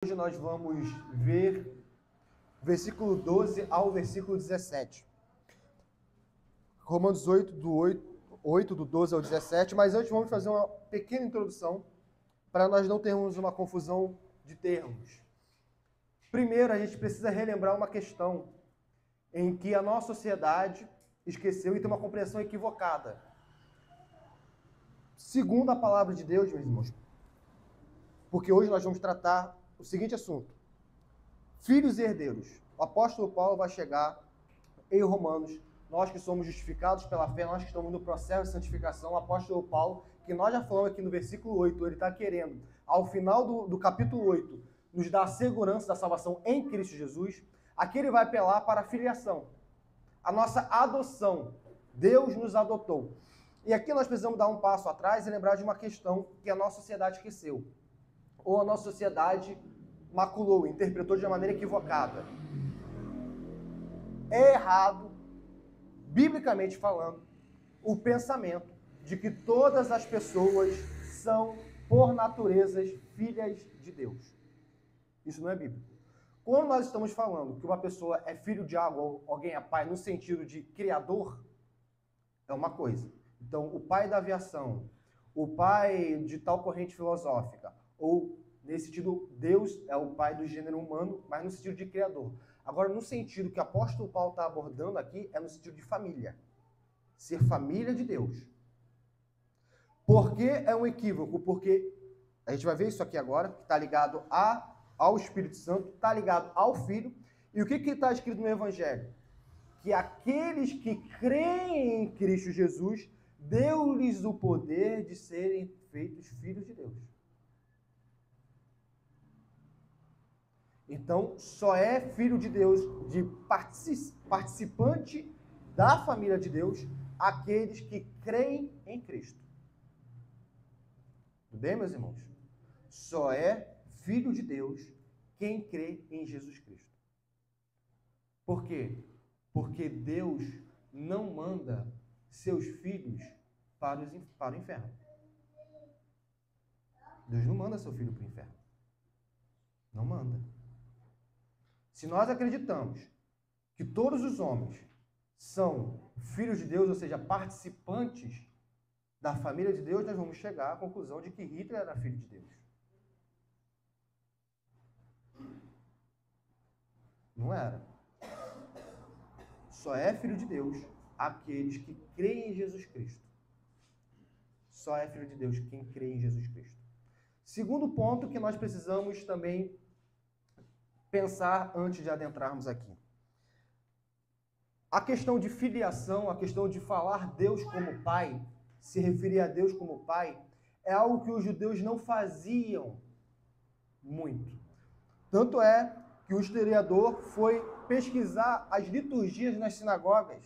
Hoje nós vamos ver versículo 12 ao versículo 17. Romanos 8, do 12 ao 17, mas antes vamos fazer uma pequena introdução para nós não termos uma confusão de termos. Primeiro, a gente precisa relembrar uma questão em que a nossa sociedade esqueceu e tem uma compreensão equivocada. Segundo a palavra de Deus, meus irmãos, porque hoje nós vamos tratar o seguinte assunto: filhos e herdeiros. O apóstolo Paulo vai chegar em Romanos, nós que somos justificados pela fé, nós que estamos no processo de santificação. O apóstolo Paulo, que nós já falamos aqui no versículo 8, ele está querendo, ao final do capítulo 8, nos dar a segurança da salvação em Cristo Jesus. Aqui ele vai apelar para a filiação, a nossa adoção. Deus nos adotou. E aqui nós precisamos dar um passo atrás e lembrar de uma questão que a nossa sociedade esqueceu, ou a nossa sociedade maculou, interpretou de uma maneira equivocada. É errado, biblicamente falando, o pensamento de que todas as pessoas são, por natureza, filhas de Deus. Isso não é bíblico. Quando nós estamos falando que uma pessoa é filho de algo, ou alguém é pai, no sentido de criador, é uma coisa. Então, o pai da aviação, o pai de tal corrente filosófica, ou, nesse sentido, Deus é o pai do gênero humano, mas no sentido de criador. Agora, no sentido que o apóstolo Paulo está abordando aqui, é no sentido de família. Ser família de Deus. Por que é um equívoco? Porque a gente vai ver isso aqui agora, que está ligado ao Espírito Santo, está ligado ao Filho. E o que está escrito no Evangelho? Que aqueles que creem em Cristo Jesus, deu-lhes o poder de serem feitos filhos de Deus. Então, só é filho de Deus, de participante da família de Deus, aqueles que creem em Cristo. Tudo bem, meus irmãos? Só é filho de Deus quem crê em Jesus Cristo. Por quê? Porque Deus não manda seus filhos para o inferno. Deus não manda seu filho para o inferno. Não manda. Se nós acreditamos que todos os homens são filhos de Deus, ou seja, participantes da família de Deus, nós vamos chegar à conclusão de que Hitler era filho de Deus. Não era. Só é filho de Deus aqueles que creem em Jesus Cristo. Só é filho de Deus quem crê em Jesus Cristo. Segundo ponto que nós precisamos também pensar antes de adentrarmos aqui. A questão de filiação, a questão de falar Deus como Pai, se referir a Deus como Pai, é algo que os judeus não faziam muito. Tanto é que o historiador foi pesquisar as liturgias nas sinagogas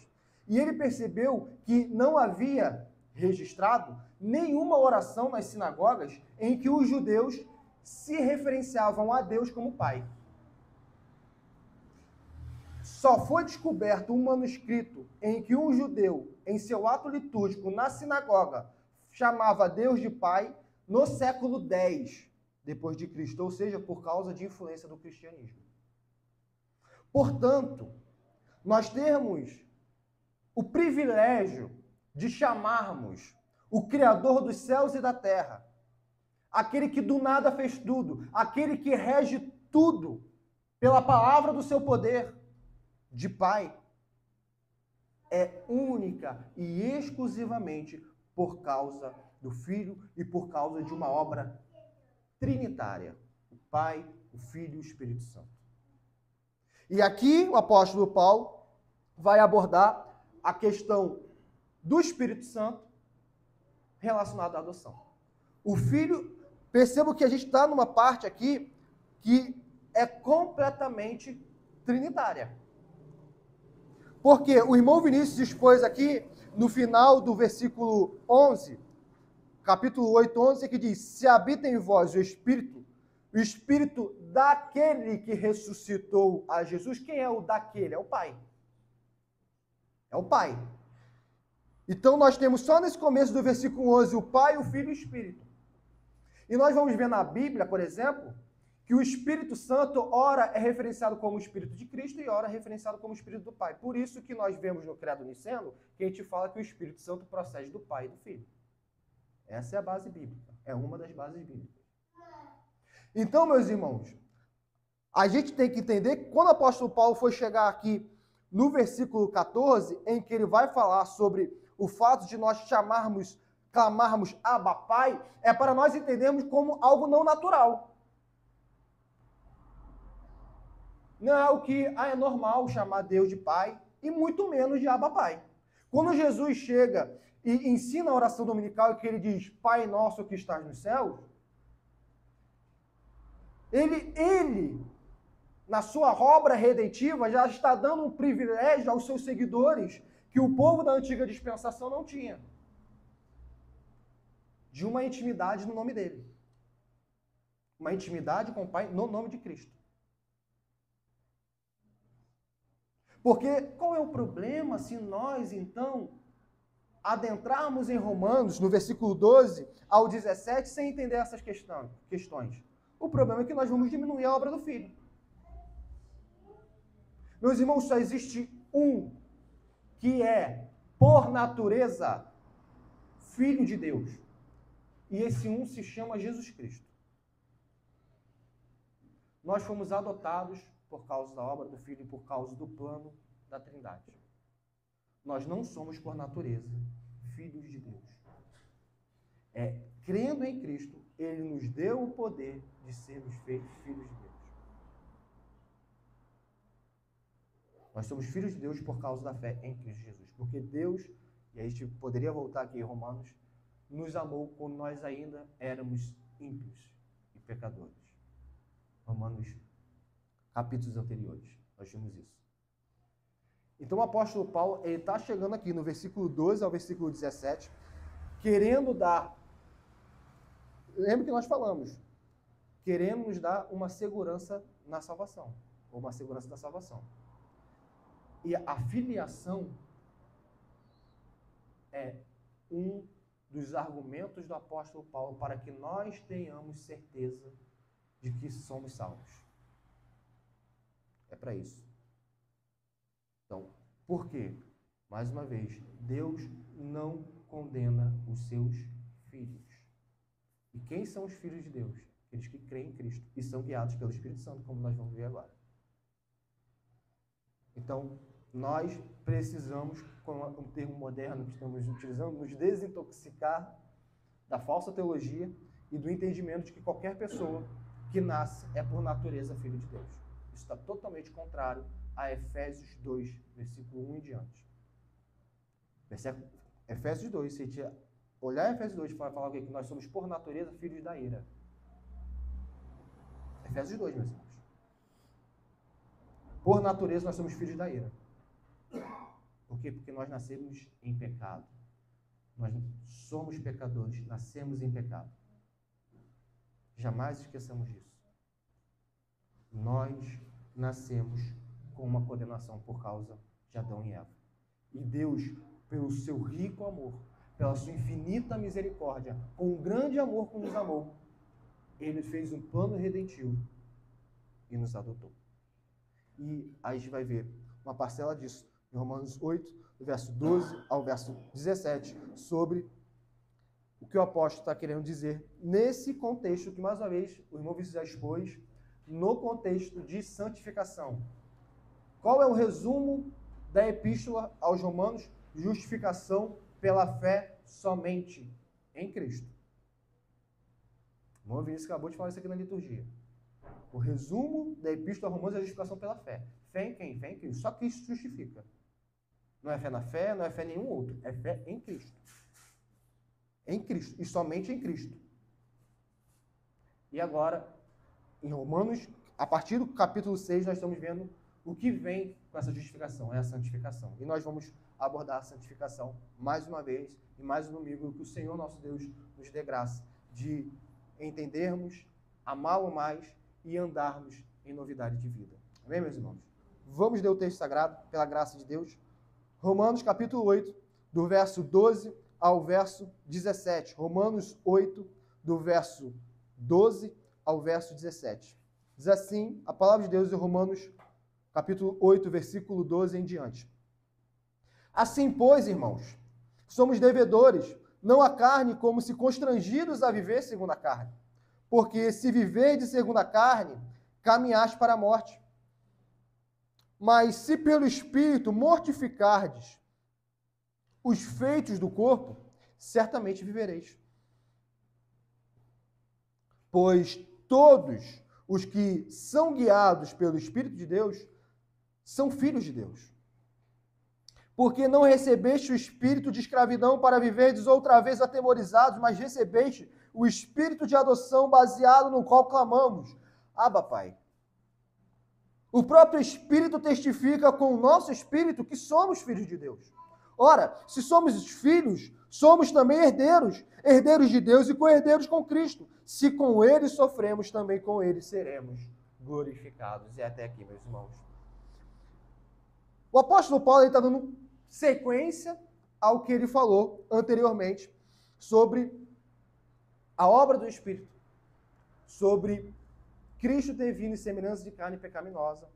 e ele percebeu que não havia registrado nenhuma oração nas sinagogas em que os judeus se referenciavam a Deus como Pai. Só foi descoberto um manuscrito em que um judeu, em seu ato litúrgico na sinagoga, chamava Deus de Pai no século X depois de Cristo, ou seja, por causa de influência do cristianismo. Portanto, nós temos o privilégio de chamarmos o Criador dos céus e da terra, aquele que do nada fez tudo, aquele que rege tudo pela palavra do seu poder, de Pai, é única e exclusivamente por causa do Filho e por causa de uma obra trinitária, o Pai, o Filho e o Espírito Santo. E aqui o apóstolo Paulo vai abordar a questão do Espírito Santo relacionada à adoção. O Filho, percebo que a gente está numa parte aqui que é completamente trinitária. Porque o irmão Vinícius expôs aqui, no final do versículo 11, capítulo 8, 11, que diz: se habita em vós o Espírito daquele que ressuscitou a Jesus. Quem é o daquele? É o Pai. É o Pai. Então nós temos só nesse começo do versículo 11 o Pai, o Filho e o Espírito. E nós vamos ver na Bíblia, por exemplo, que o Espírito Santo, ora é referenciado como o Espírito de Cristo e ora é referenciado como o Espírito do Pai. Por isso que nós vemos no Credo Niceno que a gente fala que o Espírito Santo procede do Pai e do Filho. Essa é a base bíblica. É uma das bases bíblicas. Então, meus irmãos, a gente tem que entender que quando o apóstolo Paulo foi chegar aqui no versículo 14, em que ele vai falar sobre o fato de nós clamarmos Abba Pai, é para nós entendermos como algo não natural. Não é algo que é normal chamar Deus de Pai, e muito menos de Abba Pai. Quando Jesus chega e ensina a oração dominical e que ele diz, Pai nosso que estás nos céus, ele, na sua obra redentiva, já está dando um privilégio aos seus seguidores que o povo da antiga dispensação não tinha. De uma intimidade no nome dele. Uma intimidade com o Pai no nome de Cristo. Porque qual é o problema se nós, então, adentrarmos em Romanos, no versículo 12 ao 17, sem entender essas questões? O problema é que nós vamos diminuir a obra do Filho. Meus irmãos, só existe um que é, por natureza, Filho de Deus. E esse um se chama Jesus Cristo. Nós fomos adotados por causa da obra do Filho e por causa do plano da Trindade. Nós não somos, por natureza, filhos de Deus. Crendo em Cristo, Ele nos deu o poder de sermos feitos filhos de Deus. Nós somos filhos de Deus por causa da fé em Cristo Jesus. Porque Deus, e a gente poderia voltar aqui em Romanos, nos amou quando nós ainda éramos ímpios e pecadores. Romanos, capítulos anteriores, nós vimos isso. Então o apóstolo Paulo, ele está chegando aqui no versículo 12 ao versículo 17, querendo dar, lembra que nós falamos, querendo nos dar uma segurança na salvação, ou uma segurança da salvação. E a filiação é um dos argumentos do apóstolo Paulo para que nós tenhamos certeza de que somos salvos. É para isso. Então, por quê? Mais uma vez, Deus não condena os seus filhos. E quem são os filhos de Deus? Aqueles que creem em Cristo e são guiados pelo Espírito Santo, como nós vamos ver agora. Então, nós precisamos, com um termo moderno que estamos utilizando, nos desintoxicar da falsa teologia e do entendimento de que qualquer pessoa que nasce é por natureza filho de Deus. Isso está totalmente contrário a Efésios 2, versículo 1 em diante. Efésios 2, se a gente olhar Efésios 2 para falar que nós somos por natureza filhos da ira. Efésios 2, meus irmãos. Por natureza nós somos filhos da ira. Por quê? Porque nós nascemos em pecado. Nós somos pecadores, nascemos em pecado. Jamais esqueçamos disso. Nós nascemos com uma condenação por causa de Adão e Eva. E Deus, pelo seu rico amor, pela sua infinita misericórdia, com um grande amor que nos amou, Ele fez um plano redentivo e nos adotou. E aí a gente vai ver uma parcela disso em Romanos 8, do verso 12 ao verso 17, sobre o que o apóstolo está querendo dizer nesse contexto que, mais uma vez, o irmão Vinícius já expôs, no contexto de santificação. Qual é o resumo da epístola aos Romanos? Justificação pela fé somente em Cristo. O irmão Vinícius acabou de falar isso aqui na liturgia. O resumo da epístola aos Romanos é a justificação pela fé. Fé em quem? Fé em Cristo. Só Cristo justifica. Não é fé na fé, não é fé em nenhum outro. É fé em Cristo. Em Cristo. E somente em Cristo. E agora, em Romanos, a partir do capítulo 6, nós estamos vendo o que vem com essa justificação. É a santificação. E nós vamos abordar a santificação mais uma vez e mais um domingo, que o Senhor nosso Deus nos dê graça de entendermos, amá-lo mais e andarmos em novidade de vida. Amém, meus irmãos? Vamos ler o texto sagrado, pela graça de Deus. Romanos capítulo 8, do verso 12 ao verso 17. Romanos 8, do verso 12 ao verso 17. Diz assim a palavra de Deus em Romanos, capítulo 8, versículo 12 em diante. Assim, pois, irmãos, somos devedores, não à carne, como se constrangidos a viver segundo a carne. Porque se viverdes segundo a carne, caminhaste para a morte. Mas se pelo Espírito mortificardes os feitos do corpo, certamente vivereis. Pois todos os que são guiados pelo Espírito de Deus são filhos de Deus. Porque não recebeste o espírito de escravidão para viverdes outra vez atemorizados, mas recebeste o espírito de adoção baseado no qual clamamos: Abba, Pai. O próprio Espírito testifica com o nosso espírito que somos filhos de Deus. Ora, se somos filhos, somos também herdeiros, herdeiros de Deus e co-herdeiros com Cristo. Se com Ele sofremos, também com Ele seremos glorificados. E até aqui, meus irmãos. O apóstolo Paulo está dando sequência ao que ele falou anteriormente sobre a obra do Espírito, sobre Cristo ter vindo em semelhança de carne pecaminosa,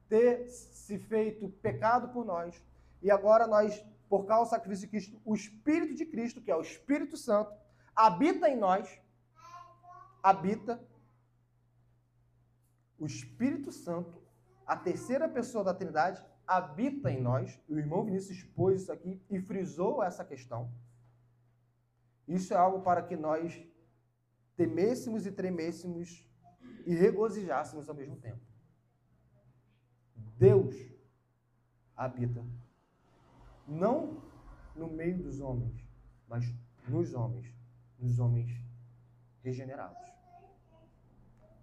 ter se feito pecado por nós, e agora nós, por causa do sacrifício de Cristo, o Espírito de Cristo, que é o Espírito Santo, habita em nós, habita o Espírito Santo, a terceira pessoa da Trindade, habita em nós. O irmão Vinícius expôs isso aqui e frisou essa questão. Isso é algo para que nós temêssemos e tremêssemos e regozijássemos ao mesmo tempo. Deus habita não no meio dos homens, mas nos homens regenerados,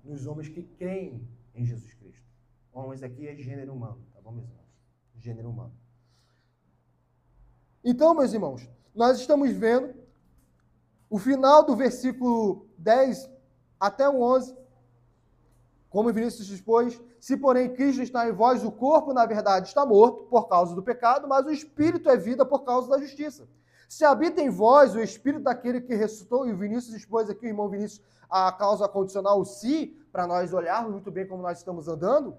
nos homens que creem em Jesus Cristo. Homens aqui é gênero humano, tá bom, meus irmãos? Gênero humano. Então, meus irmãos, nós estamos vendo o final do versículo 10 até o 11, como Vinícius expôs: se porém Cristo está em vós, o corpo, na verdade, está morto por causa do pecado, mas o Espírito é vida por causa da justiça. Se habita em vós o Espírito daquele que ressuscitou, e o Vinícius expôs aqui, o irmão Vinícius, a causa condicional, o se, para nós olharmos muito bem como nós estamos andando.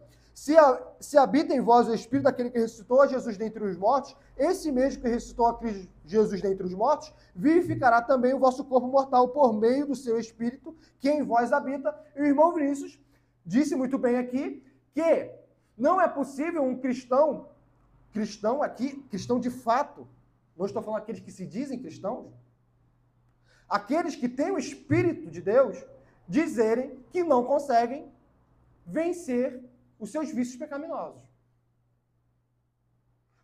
Se habita em vós o Espírito daquele que ressuscitou a Jesus dentre os mortos, esse mesmo que ressuscitou a Cristo Jesus dentre os mortos, vivificará também o vosso corpo mortal por meio do seu Espírito, que em vós habita. E o irmão Vinícius disse muito bem aqui que não é possível um cristão aqui, cristão de fato, não estou falando aqueles que se dizem cristãos, aqueles que têm o Espírito de Deus, dizerem que não conseguem vencer os seus vícios pecaminosos.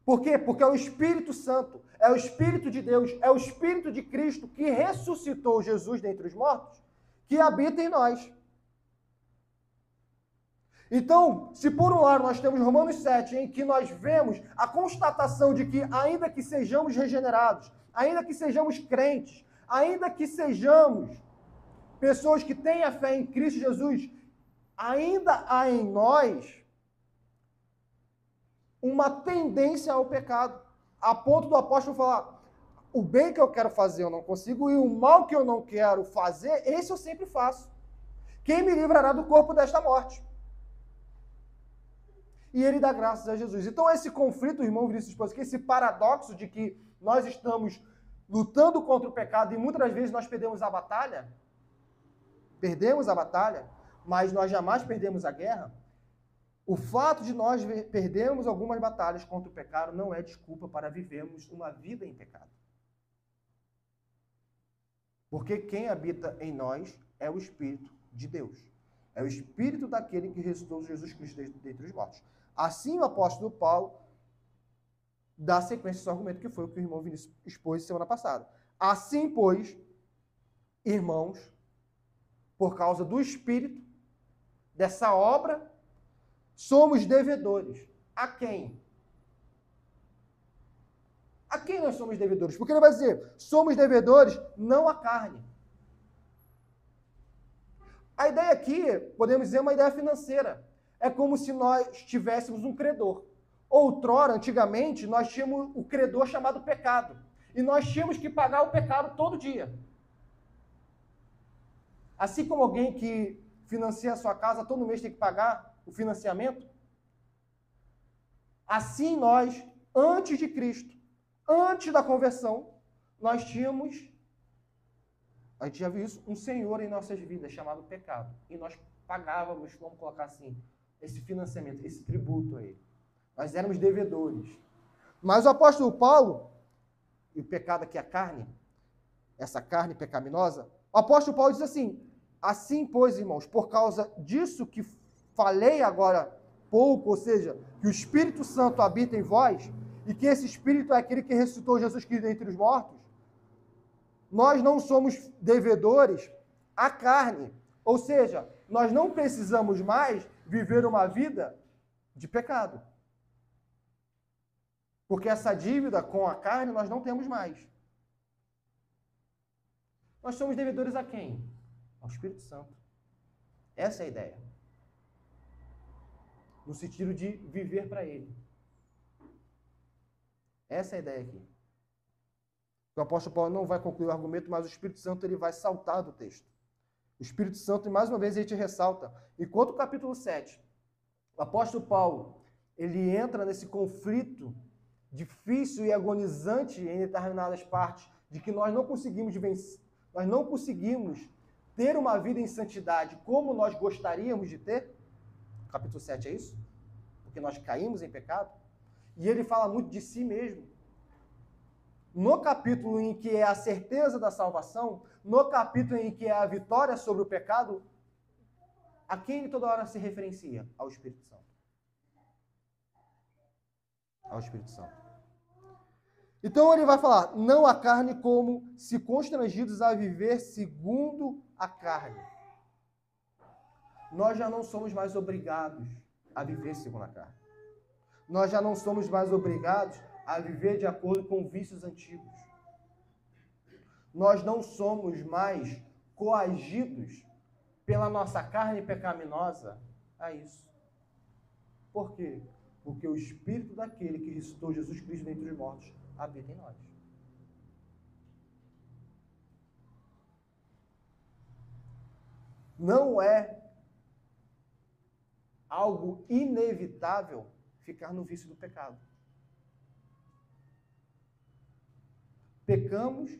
Por quê? Porque é o Espírito Santo, é o Espírito de Deus, é o Espírito de Cristo que ressuscitou Jesus dentre os mortos, que habita em nós. Então, se por um lado nós temos Romanos 7, em que nós vemos a constatação de que, ainda que sejamos regenerados, ainda que sejamos crentes, ainda que sejamos pessoas que têm a fé em Cristo Jesus, ainda há em nós uma tendência ao pecado, a ponto do apóstolo falar: o bem que eu quero fazer eu não consigo, e o mal que eu não quero fazer, esse eu sempre faço. Quem me livrará do corpo desta morte? E ele dá graças a Jesus. Então esse conflito, irmão Vinícius, esse paradoxo de que nós estamos lutando contra o pecado e muitas vezes nós perdemos a batalha, mas nós jamais perdemos a guerra. O fato de nós perdermos algumas batalhas contra o pecado não é desculpa para vivermos uma vida em pecado. Porque quem habita em nós é o Espírito de Deus. É o Espírito daquele que ressuscitou Jesus Cristo dentre os mortos. Assim o apóstolo Paulo dá sequência ao seu argumento, que foi o que o irmão Vinícius expôs semana passada. Assim, pois, irmãos, por causa do Espírito, dessa obra, somos devedores. A quem? A quem nós somos devedores? Porque ele vai dizer, somos devedores não à carne. A ideia aqui, podemos dizer, é uma ideia financeira. É como se nós tivéssemos um credor. Outrora, antigamente, nós tínhamos o credor chamado pecado. E nós tínhamos que pagar o pecado todo dia. Assim como alguém que financia a sua casa, todo mês tem que pagar o financiamento? Assim nós, antes de Cristo, antes da conversão, nós tínhamos, a gente já viu isso, um senhor em nossas vidas chamado pecado. E nós pagávamos, vamos colocar assim, esse financiamento, esse tributo a ele. Nós éramos devedores. Mas o apóstolo Paulo, e o pecado aqui é a carne, essa carne pecaminosa, o apóstolo Paulo diz assim, pois, irmãos, por causa disso que falei agora pouco, ou seja, que o Espírito Santo habita em vós, e que esse Espírito é aquele que ressuscitou Jesus Cristo dentre os mortos, nós não somos devedores à carne. Ou seja, nós não precisamos mais viver uma vida de pecado. Porque essa dívida com a carne nós não temos mais. Nós somos devedores a quem? Ao Espírito Santo. Essa é a ideia. No sentido de viver para Ele. Essa é a ideia aqui. O apóstolo Paulo não vai concluir o argumento, mas o Espírito Santo ele vai saltar do texto. O Espírito Santo, e mais uma vez, ele te ressalta. Enquanto o capítulo 7, o apóstolo Paulo, ele entra nesse conflito difícil e agonizante em determinadas partes, de que nós não conseguimos vencer, nós não conseguimos ter uma vida em santidade como nós gostaríamos de ter. Capítulo 7 é isso? Porque nós caímos em pecado. E ele fala muito de si mesmo. No capítulo em que é a certeza da salvação, no capítulo em que é a vitória sobre o pecado, a quem ele toda hora se referencia? Ao Espírito Santo. Ao Espírito Santo. Então ele vai falar, não a carne como se constrangidos a viver segundo a carne. Nós já não somos mais obrigados a viver segundo a carne. Nós já não somos mais obrigados a viver de acordo com vícios antigos. Nós não somos mais coagidos pela nossa carne pecaminosa a isso. Por quê? Porque o Espírito daquele que ressuscitou Jesus Cristo dentre os mortos habita em nós. Não é algo inevitável ficar no vício do pecado. Pecamos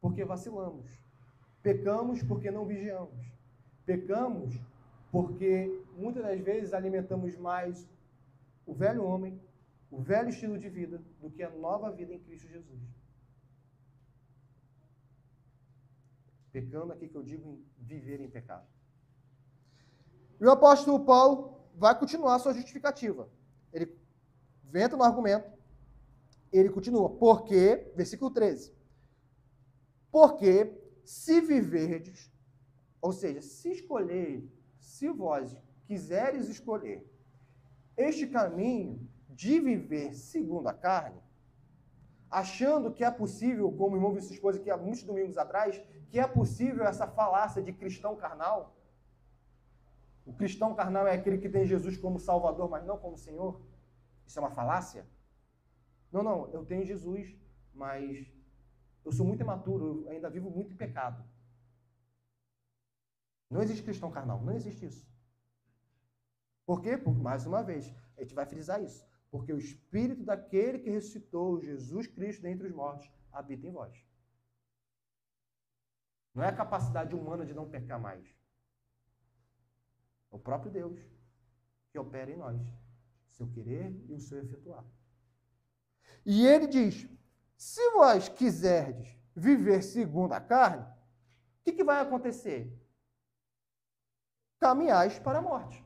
porque vacilamos. Pecamos porque não vigiamos. Pecamos porque muitas das vezes alimentamos mais o velho homem, o velho estilo de vida, do que a nova vida em Cristo Jesus. Pecando aqui que eu digo em viver em pecado. E o apóstolo Paulo vai continuar a sua justificativa. Ele entra no argumento, ele continua, porque, versículo 13, porque se viverdes, ou seja, se escolher, se vós quiseres escolher este caminho de viver segundo a carne, achando que é possível, como o irmão viu sua esposa aqui há muitos domingos atrás, que é possível essa falácia de cristão carnal. O cristão carnal é aquele que tem Jesus como Salvador, mas não como Senhor. Isso é uma falácia? Não, eu tenho Jesus, mas eu sou muito imaturo, eu ainda vivo muito em pecado. Não existe cristão carnal, não existe isso. Por quê? Porque, mais uma vez, a gente vai frisar isso. Porque o Espírito daquele que ressuscitou Jesus Cristo dentre os mortos habita em vós. Não é a capacidade humana de não pecar mais. É o próprio Deus que opera em nós. Seu querer e o seu efetuar. E ele diz, se vós quiserdes viver segundo a carne, o que vai acontecer? Caminhais para a morte.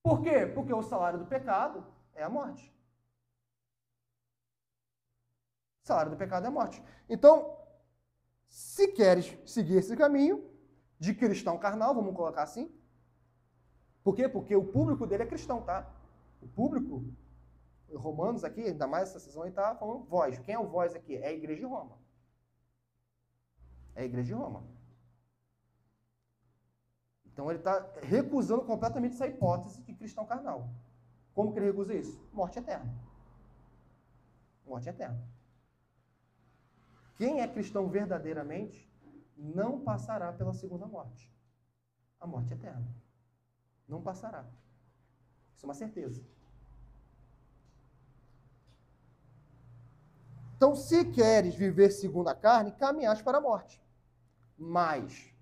Por quê? Porque o salário do pecado é a morte. O salário do pecado é a morte. Então, se queres seguir esse caminho de cristão carnal, vamos colocar assim. Por quê? Porque o público dele é cristão, tá? O público, Romanos aqui, ainda mais essa sessão, ele está falando vós. Quem é o vós aqui? É a igreja de Roma. É a igreja de Roma. Então ele está recusando completamente essa hipótese de cristão carnal. Como que ele recusa isso? Morte eterna. Morte eterna. Quem é cristão verdadeiramente não passará pela segunda morte. a morte eterna. Não passará. Isso é uma certeza. Então, se queres viver segundo a carne, caminhas para a morte. Mas,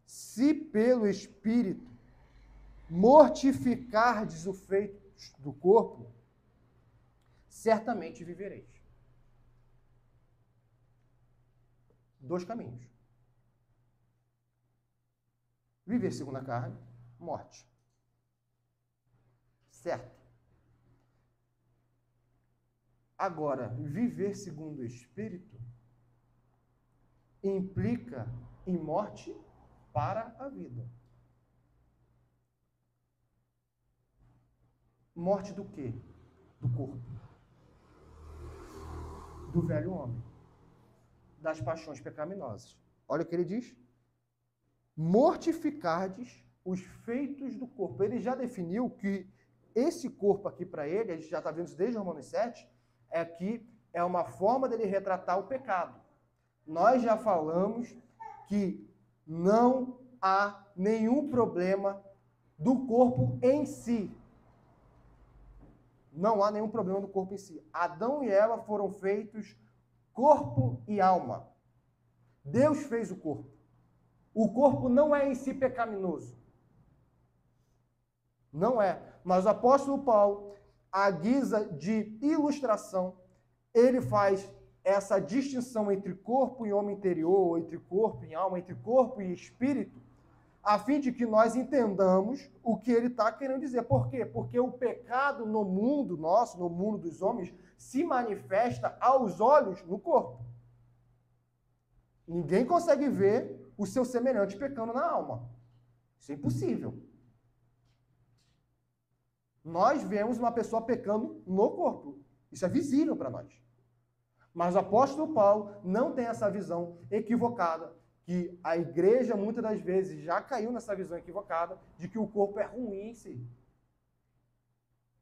se pelo Espírito mortificardes o feito do corpo, certamente vivereis. Dois caminhos. Viver segundo a carne, morte. Certo. Agora, viver segundo o Espírito implica em morte para a vida. Morte do quê? Do corpo. Do velho homem. Das paixões pecaminosas. Olha o que ele diz. Mortificardes os feitos do corpo. Ele já definiu que esse corpo aqui para ele, a gente já está vendo isso desde Romanos 7, é uma forma dele retratar o pecado. Nós já falamos que não há nenhum problema do corpo em si. Não há nenhum problema do corpo em si. Adão e Eva foram feitos corpo e alma. Deus fez o corpo. O corpo não é em si pecaminoso. Não é. Mas o apóstolo Paulo, à guisa de ilustração, ele faz essa distinção entre corpo e homem interior, entre corpo e alma, entre corpo e espírito, a fim de que nós entendamos o que ele está querendo dizer. Por quê? Porque o pecado no mundo nosso, no mundo dos homens, se manifesta aos olhos no corpo. Ninguém consegue ver o seu semelhante pecando na alma. Isso é impossível. Nós vemos uma pessoa pecando no corpo. Isso é visível para nós. Mas o apóstolo Paulo não tem essa visão equivocada, que a igreja muitas das vezes já caiu nessa visão equivocada de que o corpo é ruim em si.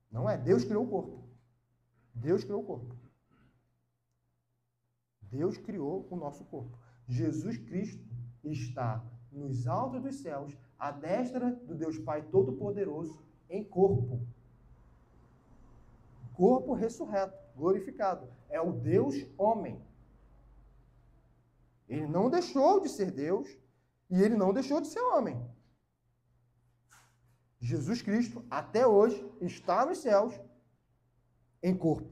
Não é. Deus criou o corpo. Deus criou o corpo. Deus criou o nosso corpo. Jesus Cristo está nos altos dos céus, à destra do Deus Pai Todo-Poderoso, em corpo. Corpo ressurreto, glorificado. É o Deus homem. Ele não deixou de ser Deus e ele não deixou de ser homem. Jesus Cristo, até hoje, está nos céus em corpo.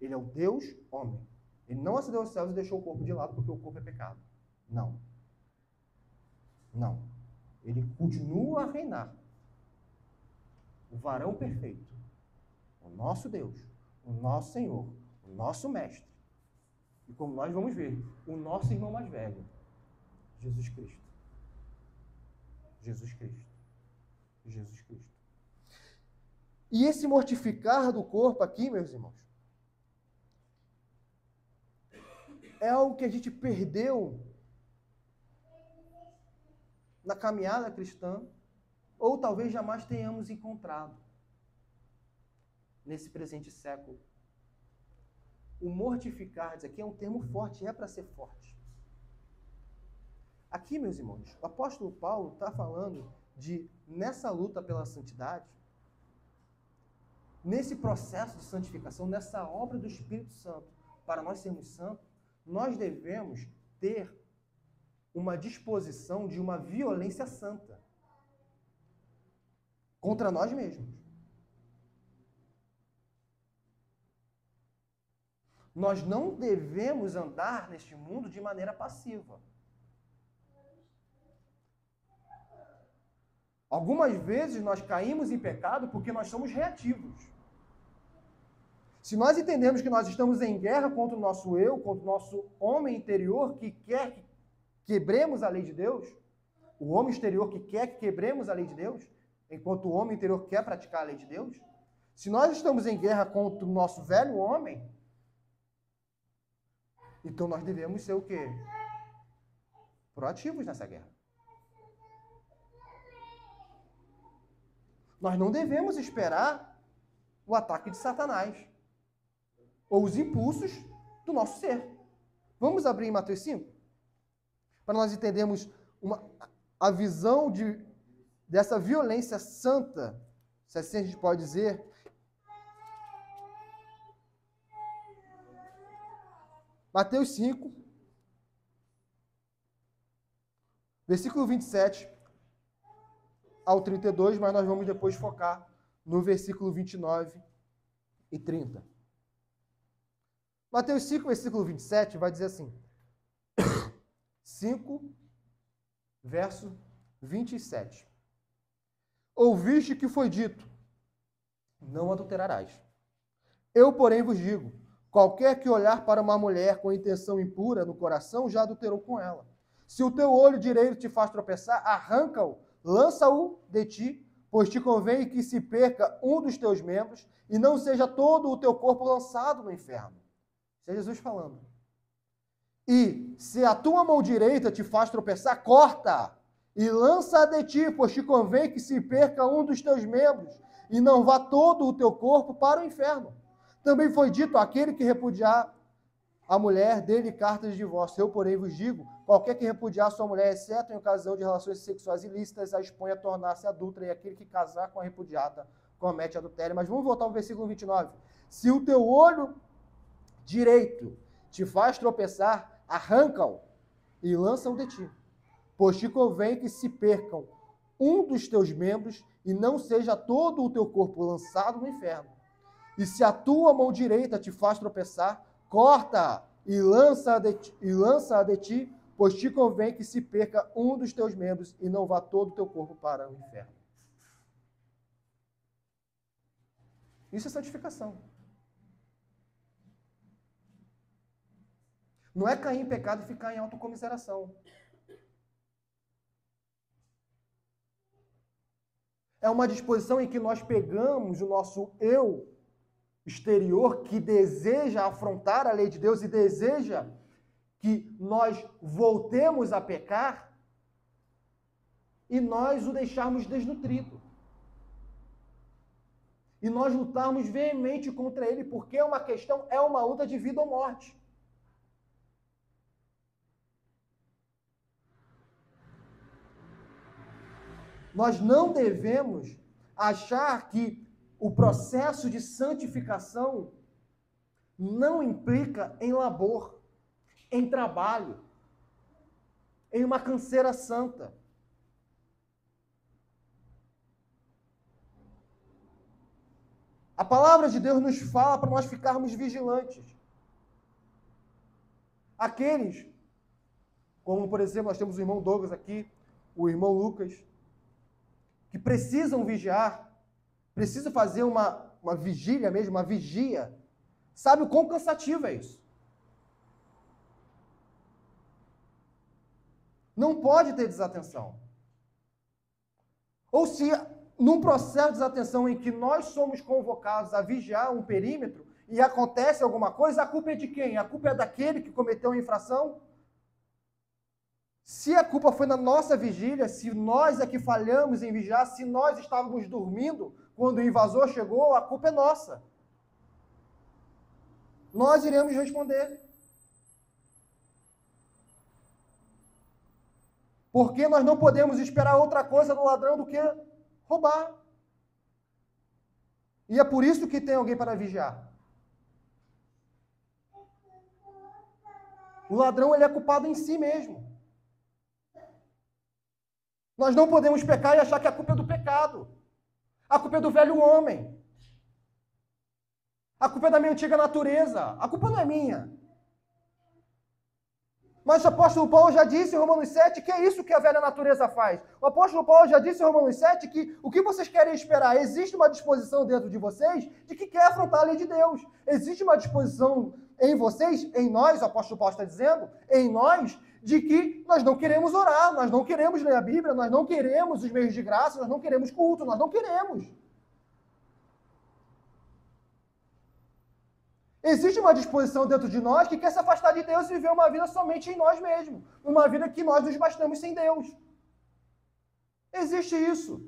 Ele é o Deus homem. Ele não ascendeu aos céus e deixou o corpo de lado porque o corpo é pecado. Não. Não. Ele continua a reinar. O varão perfeito. O nosso Deus. O nosso Senhor. O nosso Mestre. E como nós vamos ver, o nosso irmão mais velho, Jesus Cristo. Jesus Cristo. Jesus Cristo. E esse mortificar do corpo aqui, meus irmãos, é algo que a gente perdeu na caminhada cristã, ou talvez jamais tenhamos encontrado nesse presente século. O mortificar, aqui é um termo forte, é para ser forte. Aqui, meus irmãos, o apóstolo Paulo está falando de, nessa luta pela santidade, nesse processo de santificação, nessa obra do Espírito Santo, para nós sermos santos, nós devemos ter uma disposição de uma violência santa contra nós mesmos. Nós não devemos andar neste mundo de maneira passiva. Algumas vezes nós caímos em pecado porque nós somos reativos. Se nós entendemos que nós estamos em guerra contra o nosso eu, contra o nosso homem interior que quer que quebremos a lei de Deus, o homem exterior que quer que quebremos a lei de Deus, enquanto o homem interior quer praticar a lei de Deus, se nós estamos em guerra contra o nosso velho homem, então nós devemos ser o quê? Proativos nessa guerra. Nós não devemos esperar o ataque de Satanás ou os impulsos do nosso ser. Vamos abrir em Mateus 5? Para nós entendermos a visão dessa violência santa, se assim a gente pode dizer, Mateus 5, versículo 27 ao 32, mas nós vamos depois focar no versículo 29 e 30. Mateus 5, versículo 27, vai dizer assim, 5, verso 27. Ouviste que foi dito, não adulterarás. Eu, porém, vos digo, qualquer que olhar para uma mulher com intenção impura no coração, já adulterou com ela. Se o teu olho direito te faz tropeçar, arranca-o, lança-o de ti, pois te convém que se perca um dos teus membros e não seja todo o teu corpo lançado no inferno. Isso é Jesus falando. E se a tua mão direita te faz tropeçar, corta e lança-a de ti, pois te convém que se perca um dos teus membros e não vá todo o teu corpo para o inferno. Também foi dito, aquele que repudiar a mulher, dele cartas de divórcio. Eu, porém, vos digo, qualquer que repudiar sua mulher, exceto em ocasião de relações sexuais ilícitas, a expõe a tornar-se adúltera, e aquele que casar com a repudiada comete adultério. Mas vamos voltar ao versículo 29. Se o teu olho direito te faz tropeçar, arranca-o e lança-o de ti, pois te convém que se percam um dos teus membros e não seja todo o teu corpo lançado no inferno. E se a tua mão direita te faz tropeçar, corta e lança-a de ti, pois te convém que se perca um dos teus membros e não vá todo o teu corpo para o inferno. Isso é santificação. Não é cair em pecado e ficar em autocomiseração. É uma disposição em que nós pegamos o nosso eu exterior que deseja afrontar a lei de Deus e deseja que nós voltemos a pecar e nós o deixarmos desnutrido. E nós lutarmos veemente contra ele, porque é uma luta de vida ou morte. Nós não devemos achar que o processo de santificação não implica em labor, em trabalho, em uma canseira santa. A palavra de Deus nos fala para nós ficarmos vigilantes. Aqueles, como por exemplo, nós temos o irmão Douglas aqui, o irmão Lucas, que precisam vigiar, precisam fazer uma vigília mesmo, uma vigia. Sabe o quão cansativo é isso? Não pode ter desatenção. Ou se num processo de desatenção em que nós somos convocados a vigiar um perímetro e acontece alguma coisa, a culpa é de quem? A culpa é daquele que cometeu a infração? Se a culpa foi na nossa vigília, se nós é que falhamos em vigiar, se nós estávamos dormindo quando o invasor chegou, a culpa é nossa. Nós iremos responder. Porque nós não podemos esperar outra coisa do ladrão do que roubar. E é por isso que tem alguém para vigiar. O ladrão ele é culpado em si mesmo. Nós não podemos pecar e achar que a culpa é do pecado. A culpa é do velho homem. A culpa é da minha antiga natureza. A culpa não é minha. Mas o apóstolo Paulo já disse em Romanos 7 que é isso que a velha natureza faz. O apóstolo Paulo já disse em Romanos 7 que o que vocês querem esperar? Existe uma disposição dentro de vocês de que quer afrontar a lei de Deus. Existe uma disposição em vocês, em nós, o apóstolo Paulo está dizendo, em nós, de que nós não queremos orar, nós não queremos ler a Bíblia, nós não queremos os meios de graça, nós não queremos culto, nós não queremos. Existe uma disposição dentro de nós que quer se afastar de Deus e viver uma vida somente em nós mesmos. Uma vida que nós nos bastamos sem Deus. Existe isso.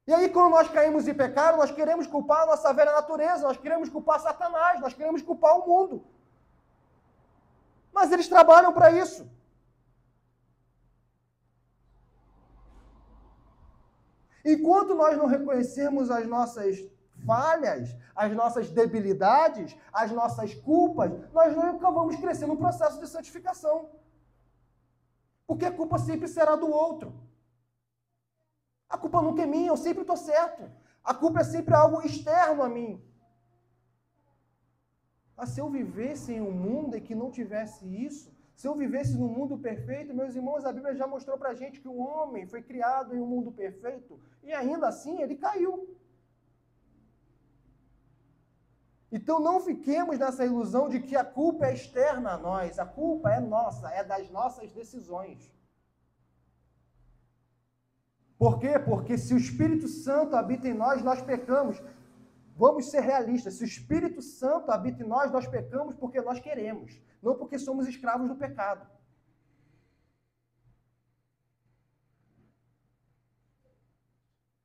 E aí, quando nós caímos em pecado, nós queremos culpar a nossa velha natureza, nós queremos culpar Satanás, nós queremos culpar o mundo. Mas eles trabalham para isso. Enquanto nós não reconhecermos as nossas falhas, as nossas debilidades, as nossas culpas, nós nunca vamos crescer no processo de santificação. Porque a culpa sempre será do outro. A culpa nunca é minha, eu sempre estou certo. A culpa é sempre algo externo a mim. Mas se eu vivesse em um mundo em que não tivesse isso, se eu vivesse num mundo perfeito, meus irmãos, a Bíblia já mostrou para a gente que o homem foi criado em um mundo perfeito e ainda assim ele caiu. Então não fiquemos nessa ilusão de que a culpa é externa a nós, a culpa é nossa, é das nossas decisões. Por quê? Porque se o Espírito Santo habita em nós, nós pecamos. Vamos ser realistas, se o Espírito Santo habita em nós, nós pecamos porque nós queremos, não porque somos escravos do pecado.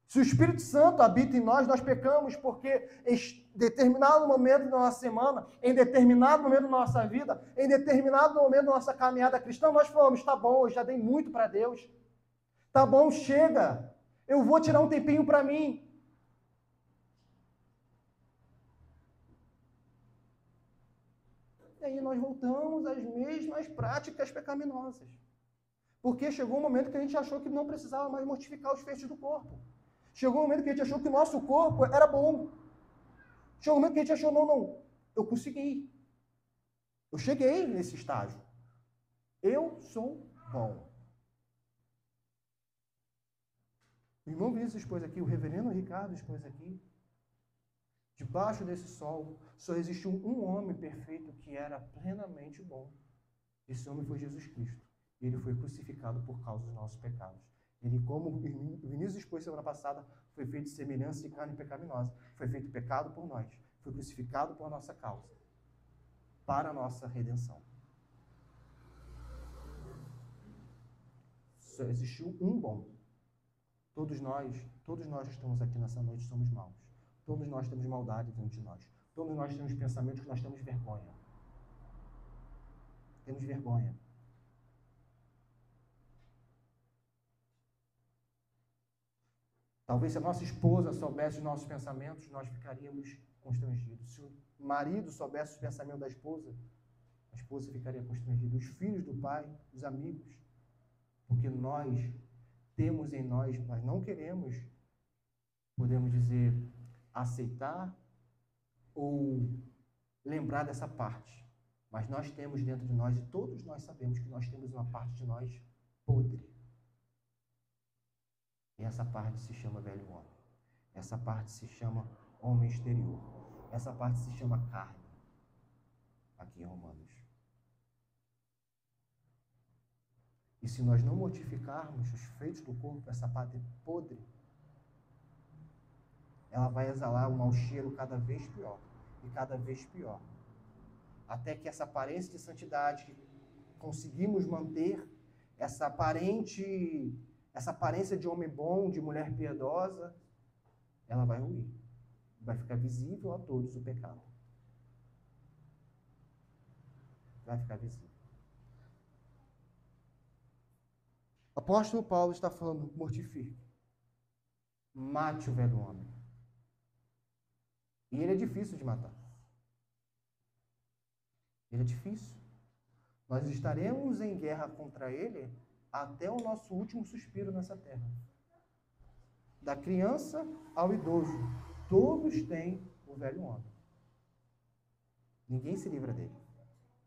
Se o Espírito Santo habita em nós, nós pecamos porque em determinado momento da nossa semana, em determinado momento da nossa vida, em determinado momento da nossa caminhada cristã, nós falamos, tá bom, eu já dei muito para Deus. Tá bom, chega. Eu vou tirar um tempinho para mim. E aí nós voltamos às mesmas práticas pecaminosas. Porque chegou um momento que a gente achou que não precisava mais mortificar os feitos do corpo. Chegou um momento que a gente achou que o nosso corpo era bom. Chegou um momento que a gente achou, não, eu consegui. Eu cheguei nesse estágio. Eu sou bom. O irmão Vinícius expôs aqui, o reverendo Ricardo expôs aqui, debaixo desse sol, só existiu um homem perfeito que era plenamente bom. Esse homem foi Jesus Cristo. Ele foi crucificado por causa dos nossos pecados. Ele, como o Vinícius expôs semana passada, foi feito de semelhança de carne pecaminosa. Foi feito pecado por nós. Foi crucificado por nossa causa. Para a nossa redenção. Só existiu um bom. Todos nós que estamos aqui nessa noite somos maus. Todos nós temos maldade dentro de nós. Todos nós temos pensamentos que nós temos vergonha. Temos vergonha. Talvez se a nossa esposa soubesse os nossos pensamentos, nós ficaríamos constrangidos. Se o marido soubesse os pensamentos da esposa, a esposa ficaria constrangida. Os filhos do pai, os amigos. Porque nós temos em nós, mas não queremos, podemos dizer, aceitar ou lembrar dessa parte. Mas nós temos dentro de nós, e todos nós sabemos que nós temos uma parte de nós podre. E essa parte se chama velho homem. Essa parte se chama homem exterior. Essa parte se chama carne. Aqui em Romanos. E se nós não mortificarmos os feitos do corpo, essa parte podre, ela vai exalar um mau cheiro cada vez pior. E cada vez pior. Até que essa aparência de santidade que conseguimos manter, essa aparência de homem bom, de mulher piedosa, ela vai ruir. Vai ficar visível a todos o pecado. Vai ficar visível. O apóstolo Paulo está falando, mortifique. Mate o velho homem. E ele é difícil de matar. Ele é difícil. Nós estaremos em guerra contra ele até o nosso último suspiro nessa terra. Da criança ao idoso, todos têm o velho homem. Ninguém se livra dele.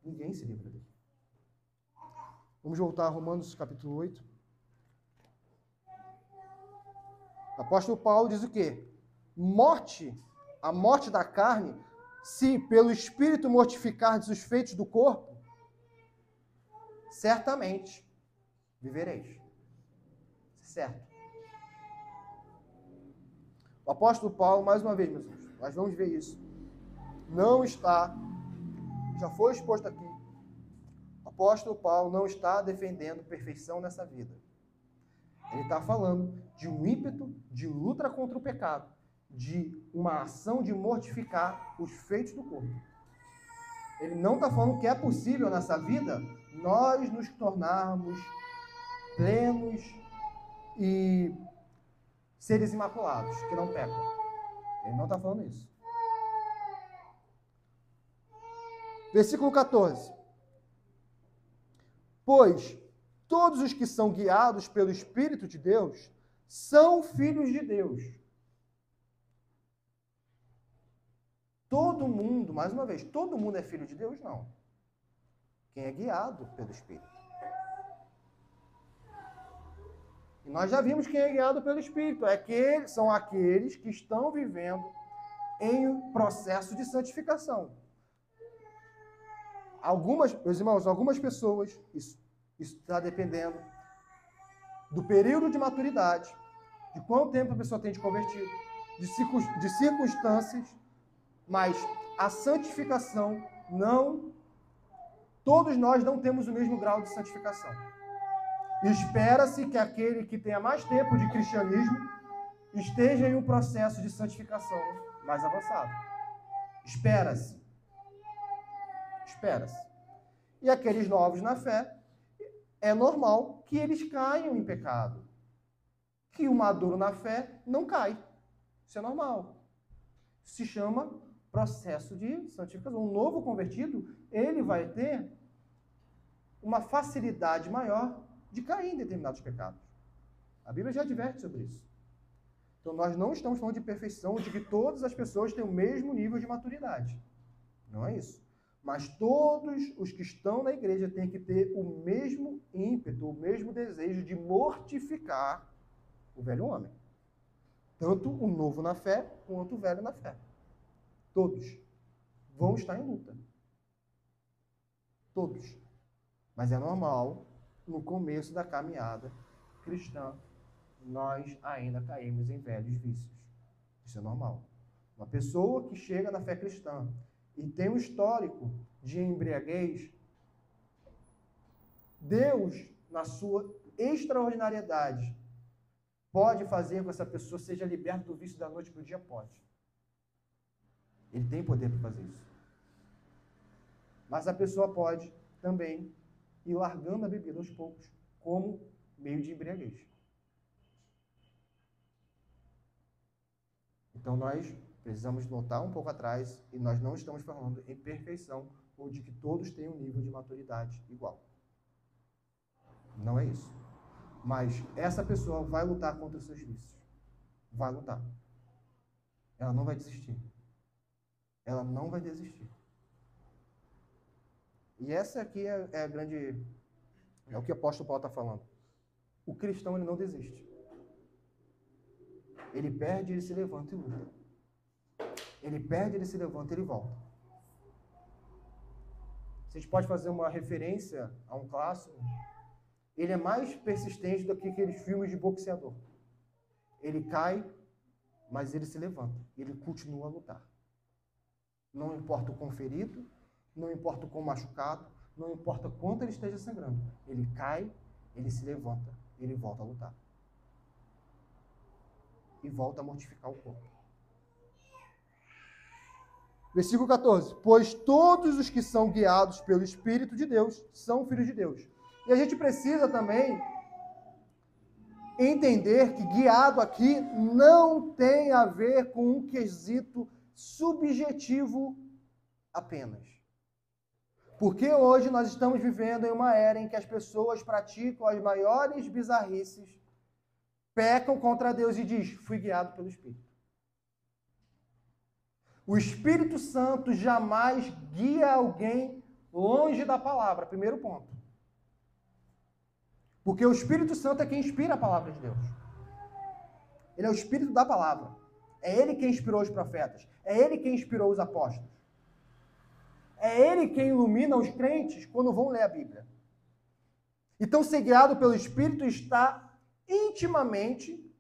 Ninguém se livra dele. Vamos voltar a Romanos capítulo 8. O apóstolo Paulo diz o quê? A morte da carne, se pelo Espírito mortificardes os feitos do corpo, certamente vivereis. Certo. O apóstolo Paulo, mais uma vez, meus irmãos, nós vamos ver isso. Não está, já foi exposto aqui, o apóstolo Paulo não está defendendo perfeição nessa vida. Ele está falando de um ímpeto de luta contra o pecado, de uma ação de mortificar os feitos do corpo. Ele não está falando que é possível nessa vida nós nos tornarmos plenos e seres imaculados, que não pecam. Ele não está falando isso. Versículo 14. Pois todos os que são guiados pelo Espírito de Deus são filhos de Deus. Todo mundo, mais uma vez, todo mundo é filho de Deus? Não. Quem é guiado pelo Espírito. E nós já vimos quem é guiado pelo Espírito. São aqueles que estão vivendo em um processo de santificação. Meus irmãos, algumas pessoas, isso está dependendo do período de maturidade, de quanto tempo a pessoa tem de convertido, de circunstâncias, mas a santificação todos nós não temos o mesmo grau de santificação. Espera-se que aquele que tenha mais tempo de cristianismo esteja em um processo de santificação mais avançado. Espera-se. E aqueles novos na fé, é normal que eles caiam em pecado. Que o maduro na fé não cai. Isso é normal. Se chama processo de santificação. Um novo convertido, ele vai ter uma facilidade maior de cair em determinados pecados. A Bíblia já adverte sobre isso. Então, nós não estamos falando de perfeição, de que todas as pessoas têm o mesmo nível de maturidade. Não é isso. Mas todos os que estão na igreja têm que ter o mesmo ímpeto, o mesmo desejo de mortificar o velho homem. Tanto o novo na fé, quanto o velho na fé. Todos vão estar em luta. Todos. Mas é normal, no começo da caminhada cristã, nós ainda caímos em velhos vícios. Isso é normal. Uma pessoa que chega na fé cristã e tem um histórico de embriaguez, Deus, na sua extraordinariedade, pode fazer com que essa pessoa seja liberta do vício da noite para o dia? Pode. Ele tem poder para fazer isso. Mas a pessoa pode também ir largando a bebida aos poucos, como meio de embriaguez. Então nós precisamos voltar um pouco atrás e nós não estamos falando em perfeição ou de que todos têm um nível de maturidade igual. Não é isso. Mas essa pessoa vai lutar contra os seus vícios. Vai lutar. Ela não vai desistir. Ela não vai desistir. E essa aqui é a grande... É o que o apóstolo Paulo está falando. O cristão, ele não desiste. Ele perde, ele se levanta e luta. Ele perde, ele se levanta e ele volta. Se a gente pode fazer uma referência a um clássico, ele é mais persistente do que aqueles filmes de boxeador. Ele cai, mas ele se levanta. Ele continua a lutar. Não importa o quão ferido, não importa o quão machucado, não importa quanto ele esteja sangrando. Ele cai, ele se levanta, ele volta a lutar. E volta a mortificar o corpo. Versículo 14. Pois todos os que são guiados pelo Espírito de Deus são filhos de Deus. E a gente precisa também entender que guiado aqui não tem a ver com um quesito subjetivo apenas. Porque hoje nós estamos vivendo em uma era em que as pessoas praticam as maiores bizarrices, pecam contra Deus e diz: fui guiado pelo Espírito. O Espírito Santo jamais guia alguém longe da palavra. Primeiro ponto. Porque o Espírito Santo é quem inspira a palavra de Deus. Ele é o Espírito da palavra. É ele quem inspirou os profetas. É ele quem inspirou os apóstolos. É ele quem ilumina os crentes quando vão ler a Bíblia. Então, ser guiado pelo Espírito está intimamente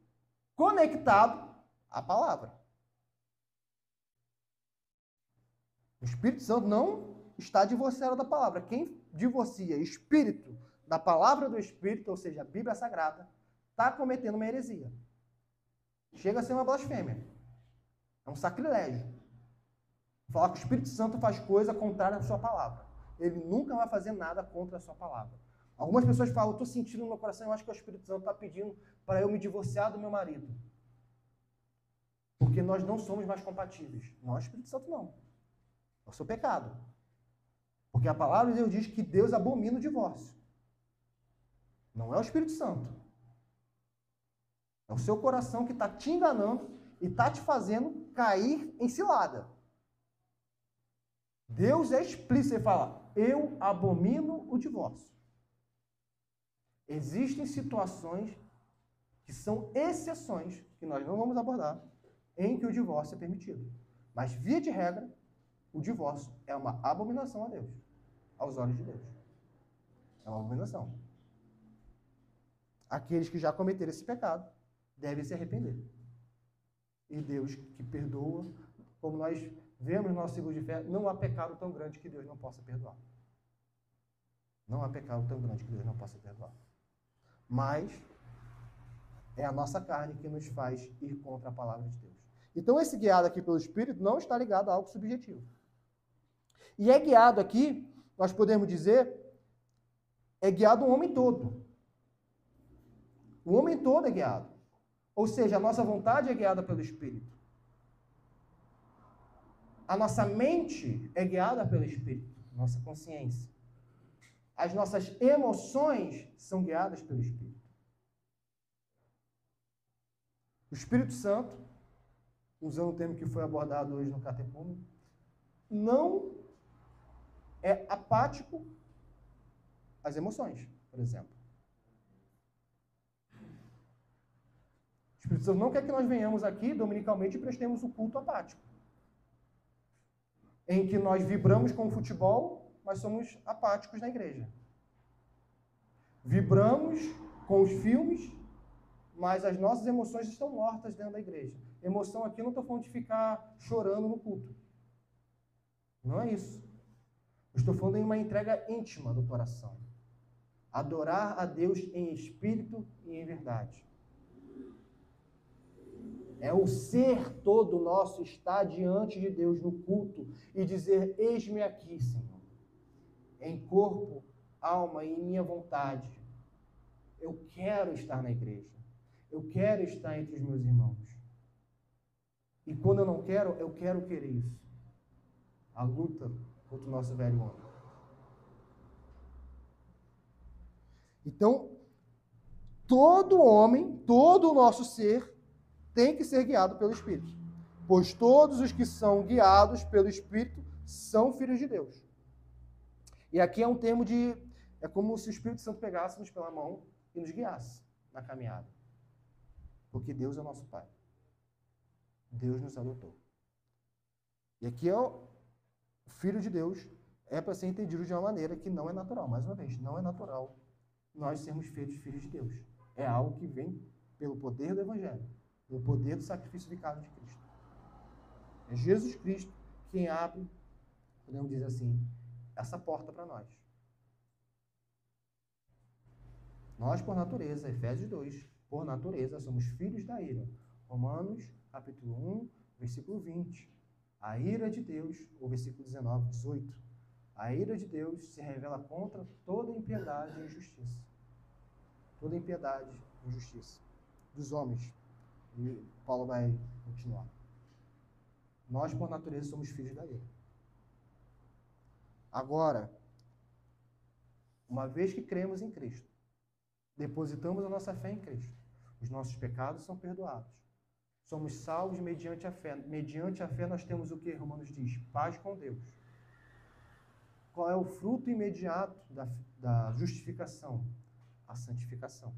conectado à palavra. O Espírito Santo não está divorciado da palavra. Quem divorcia Espírito da palavra do Espírito, ou seja, a Bíblia Sagrada, está cometendo uma heresia. Chega a ser uma blasfêmia. É um sacrilégio. Falar que o Espírito Santo faz coisa contrária à sua palavra. Ele nunca vai fazer nada contra a sua palavra. Algumas pessoas falam: eu estou sentindo no meu coração, eu acho que o Espírito Santo está pedindo para eu me divorciar do meu marido. Porque nós não somos mais compatíveis. Não é o Espírito Santo, não. É o seu pecado. Porque a palavra de Deus diz que Deus abomina o divórcio. Não é o Espírito Santo. É o seu coração que está te enganando e está te fazendo cair em cilada. Deus é explícito, ele fala, eu abomino o divórcio. Existem situações que são exceções, que nós não vamos abordar, em que o divórcio é permitido. Mas, via de regra, o divórcio é uma abominação a Deus, aos olhos de Deus. É uma abominação. Aqueles que já cometeram esse pecado devem se arrepender. E Deus que perdoa, como nós vemos no nosso ciclo de fé, não há pecado tão grande que Deus não possa perdoar. Não há pecado tão grande que Deus não possa perdoar. Mas é a nossa carne que nos faz ir contra a palavra de Deus. Então, esse guiado aqui pelo Espírito não está ligado a algo subjetivo. E é guiado aqui, nós podemos dizer, é guiado o homem todo. O homem todo é guiado. Ou seja, a nossa vontade é guiada pelo Espírito. A nossa mente é guiada pelo Espírito, nossa consciência. As nossas emoções são guiadas pelo Espírito. O Espírito Santo, usando o termo que foi abordado hoje no Catecumen, não é apático às emoções, por exemplo. O Espírito Santo não quer que nós venhamos aqui dominicalmente e prestemos o culto apático, em que nós vibramos com o futebol, mas somos apáticos na igreja. Vibramos com os filmes, mas as nossas emoções estão mortas dentro da igreja. Emoção aqui, não estou falando de ficar chorando no culto. Não é isso. Eu estou falando em uma entrega íntima do coração. Adorar a Deus em espírito e em verdade. É o ser todo nosso estar diante de Deus no culto e dizer, eis-me aqui, Senhor, em corpo, alma e minha vontade. Eu quero estar na igreja. Eu quero estar entre os meus irmãos. E quando eu quero querer isso. A luta contra o nosso velho homem. Então, todo homem, todo o nosso ser, tem que ser guiado pelo Espírito. Pois todos os que são guiados pelo Espírito são filhos de Deus. E aqui é um termo de... É como se o Espírito Santo pegasse-nos pela mão e nos guiasse na caminhada. Porque Deus é o nosso Pai. Deus nos adotou. E aqui é o Filho de Deus, é para ser entendido de uma maneira que não é natural. Mais uma vez, não é natural nós sermos feitos filhos de Deus. É algo que vem pelo poder do Evangelho, pelo poder do sacrifício vicário de Cristo. É Jesus Cristo quem abre, podemos dizer assim, essa porta para nós. Nós, por natureza, Efésios 2, por natureza, somos filhos da ira. Romanos, capítulo 1, versículo 20. A ira de Deus, o versículo 19, 18. A ira de Deus se revela contra toda impiedade e injustiça. Toda impiedade e injustiça dos homens. E Paulo vai continuar. Nós, por natureza, somos filhos da ira. Agora, uma vez que cremos em Cristo, depositamos a nossa fé em Cristo, os nossos pecados são perdoados. Somos salvos mediante a fé. Mediante a fé nós temos o que Romanos diz? Paz com Deus. Qual é o fruto imediato da justificação? A santificação.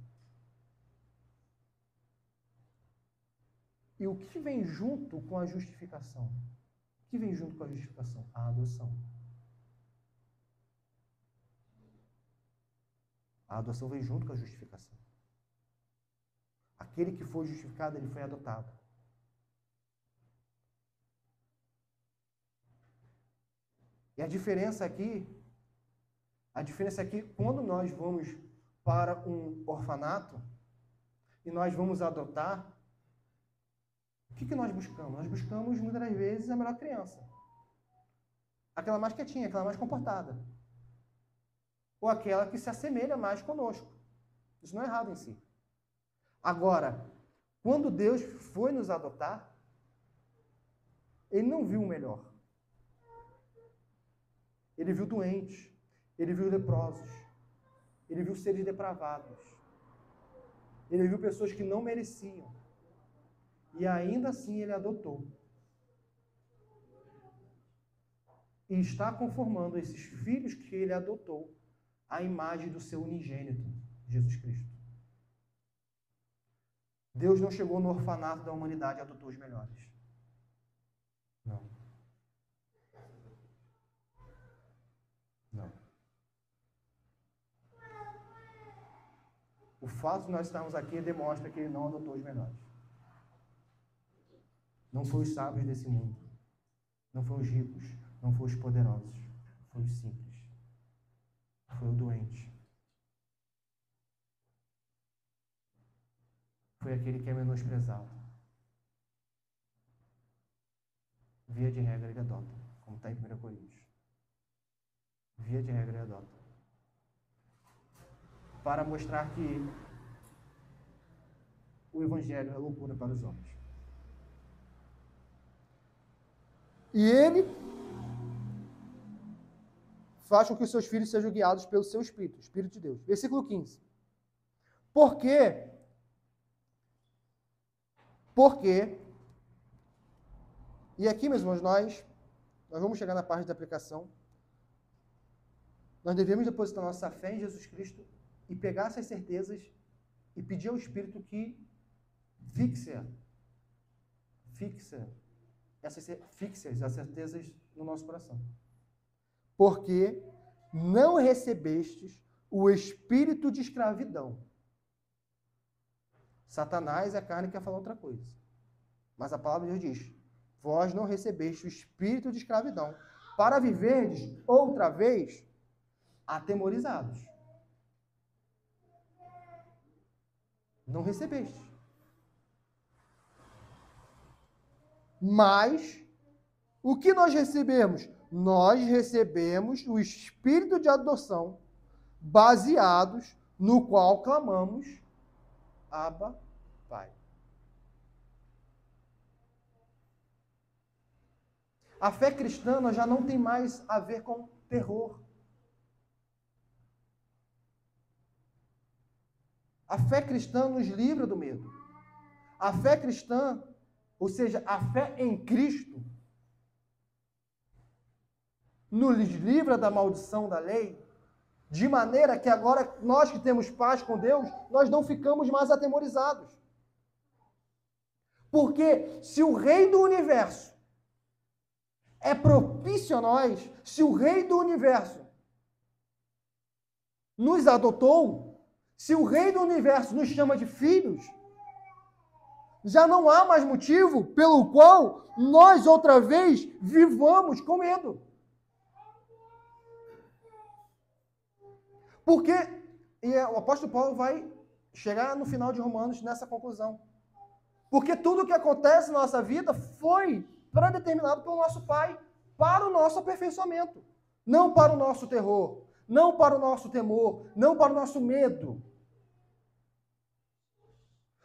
E o que vem junto com a justificação? O que vem junto com a justificação? A adoção. A adoção vem junto com a justificação. Aquele que foi justificado, ele foi adotado. E a diferença aqui, quando nós vamos para um orfanato e nós vamos adotar, o que nós buscamos? Nós buscamos, muitas das vezes, a melhor criança. Aquela mais quietinha, aquela mais comportada. Ou aquela que se assemelha mais conosco. Isso não é errado em si. Agora, quando Deus foi nos adotar, ele não viu o melhor. Ele viu doentes, ele viu leprosos, ele viu seres depravados, ele viu pessoas que não mereciam. E ainda assim ele adotou. E está conformando esses filhos que ele adotou à imagem do seu unigênito, Jesus Cristo. Deus não chegou no orfanato da humanidade e adotou os melhores. Não. Não. O fato de nós estarmos aqui demonstra que ele não adotou os melhores. Não foi os sábios desse mundo. Não foi os ricos. Não foi os poderosos. Foi os simples. Foi o doente. Foi aquele que é menosprezado. Via de regra ele adota, como está em 1 Coríntios. Via de regra ele adota. Para mostrar que o Evangelho é loucura para os homens. E ele faz com que os seus filhos sejam guiados pelo seu Espírito, o Espírito de Deus. Versículo 15. Porque, e aqui, meus irmãos, nós vamos chegar na parte da aplicação, nós devemos depositar nossa fé em Jesus Cristo e pegar essas certezas e pedir ao Espírito que fixe essas certezas no nosso coração. Porque não recebestes o espírito de escravidão. Satanás é a carne que quer falar outra coisa. Mas a palavra de Deus diz: vós não recebeste o espírito de escravidão para viverdes outra vez atemorizados. Não recebeste. Mas, o que nós recebemos? Nós recebemos o espírito de adoção, baseados no qual clamamos, Abba, Pai. A fé cristã já não tem mais a ver com terror. A fé cristã nos livra do medo. A fé cristã, ou seja, a fé em Cristo, nos livra da maldição da lei, de maneira que agora, nós que temos paz com Deus, nós não ficamos mais atemorizados. Porque se o Rei do Universo é propício a nós, se o Rei do Universo nos adotou, se o Rei do Universo nos chama de filhos, já não há mais motivo pelo qual nós outra vez vivamos com medo. Porque, e o apóstolo Paulo vai chegar no final de Romanos nessa conclusão. Porque tudo o que acontece na nossa vida foi predeterminado pelo nosso Pai, para o nosso aperfeiçoamento. Não para o nosso terror, não para o nosso temor, não para o nosso medo.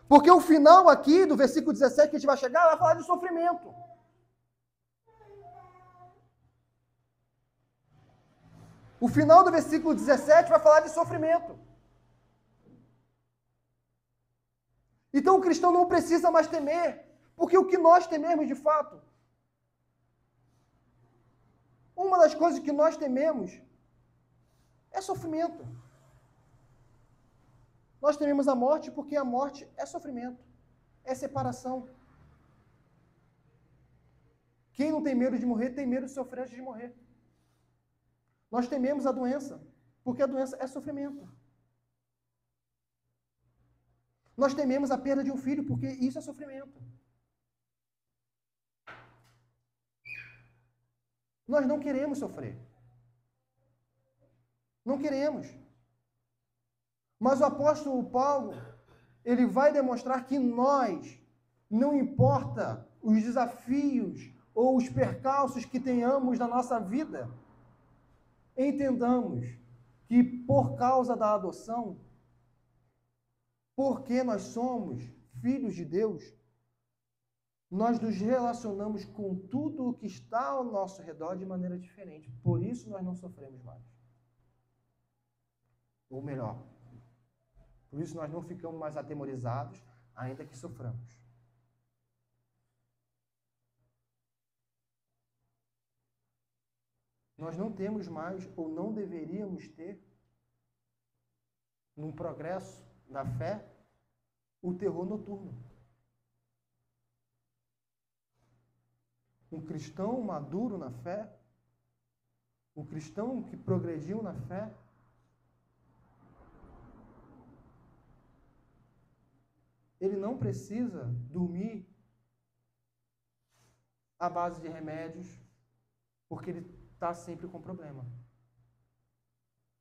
Porque o final aqui do versículo 17 que a gente vai chegar, vai falar de sofrimento. O final do versículo 17 vai falar de sofrimento. Então o cristão não precisa mais temer, porque o que nós tememos de fato, uma das coisas que nós tememos é sofrimento. Nós tememos a morte porque a morte é sofrimento, é separação. Quem não tem medo de morrer, tem medo de sofrer antes de morrer. Nós tememos a doença, porque a doença é sofrimento. Nós tememos a perda de um filho, porque isso é sofrimento. Nós não queremos sofrer. Não queremos. Mas o apóstolo Paulo, ele vai demonstrar que nós, não importa os desafios ou os percalços que tenhamos na nossa vida, entendamos que por causa da adoção, porque nós somos filhos de Deus, nós nos relacionamos com tudo o que está ao nosso redor de maneira diferente. Por isso nós não sofremos mais. Ou melhor, por isso nós não ficamos mais atemorizados, ainda que soframos. Nós não temos mais, ou não deveríamos ter, num progresso da fé, o terror noturno. Um cristão maduro na fé, um cristão que progrediu na fé, ele não precisa dormir à base de remédios, porque ele está sempre com problema.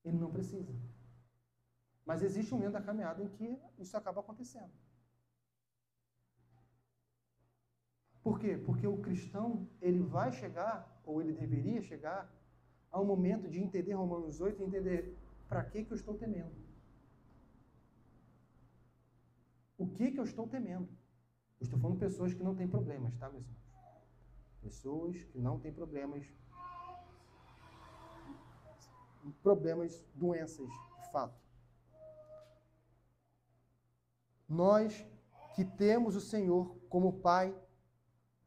Ele não precisa. Mas existe um momento da caminhada em que isso acaba acontecendo. Por quê? Porque o cristão, ele vai chegar, ou ele deveria chegar, a um momento de entender Romanos 8 e entender para que eu estou temendo. O que eu estou temendo? Eu estou falando de pessoas que não têm problemas, tá, meus irmãos? Pessoas que não têm problemas, doenças, de fato. Nós que temos o Senhor como Pai,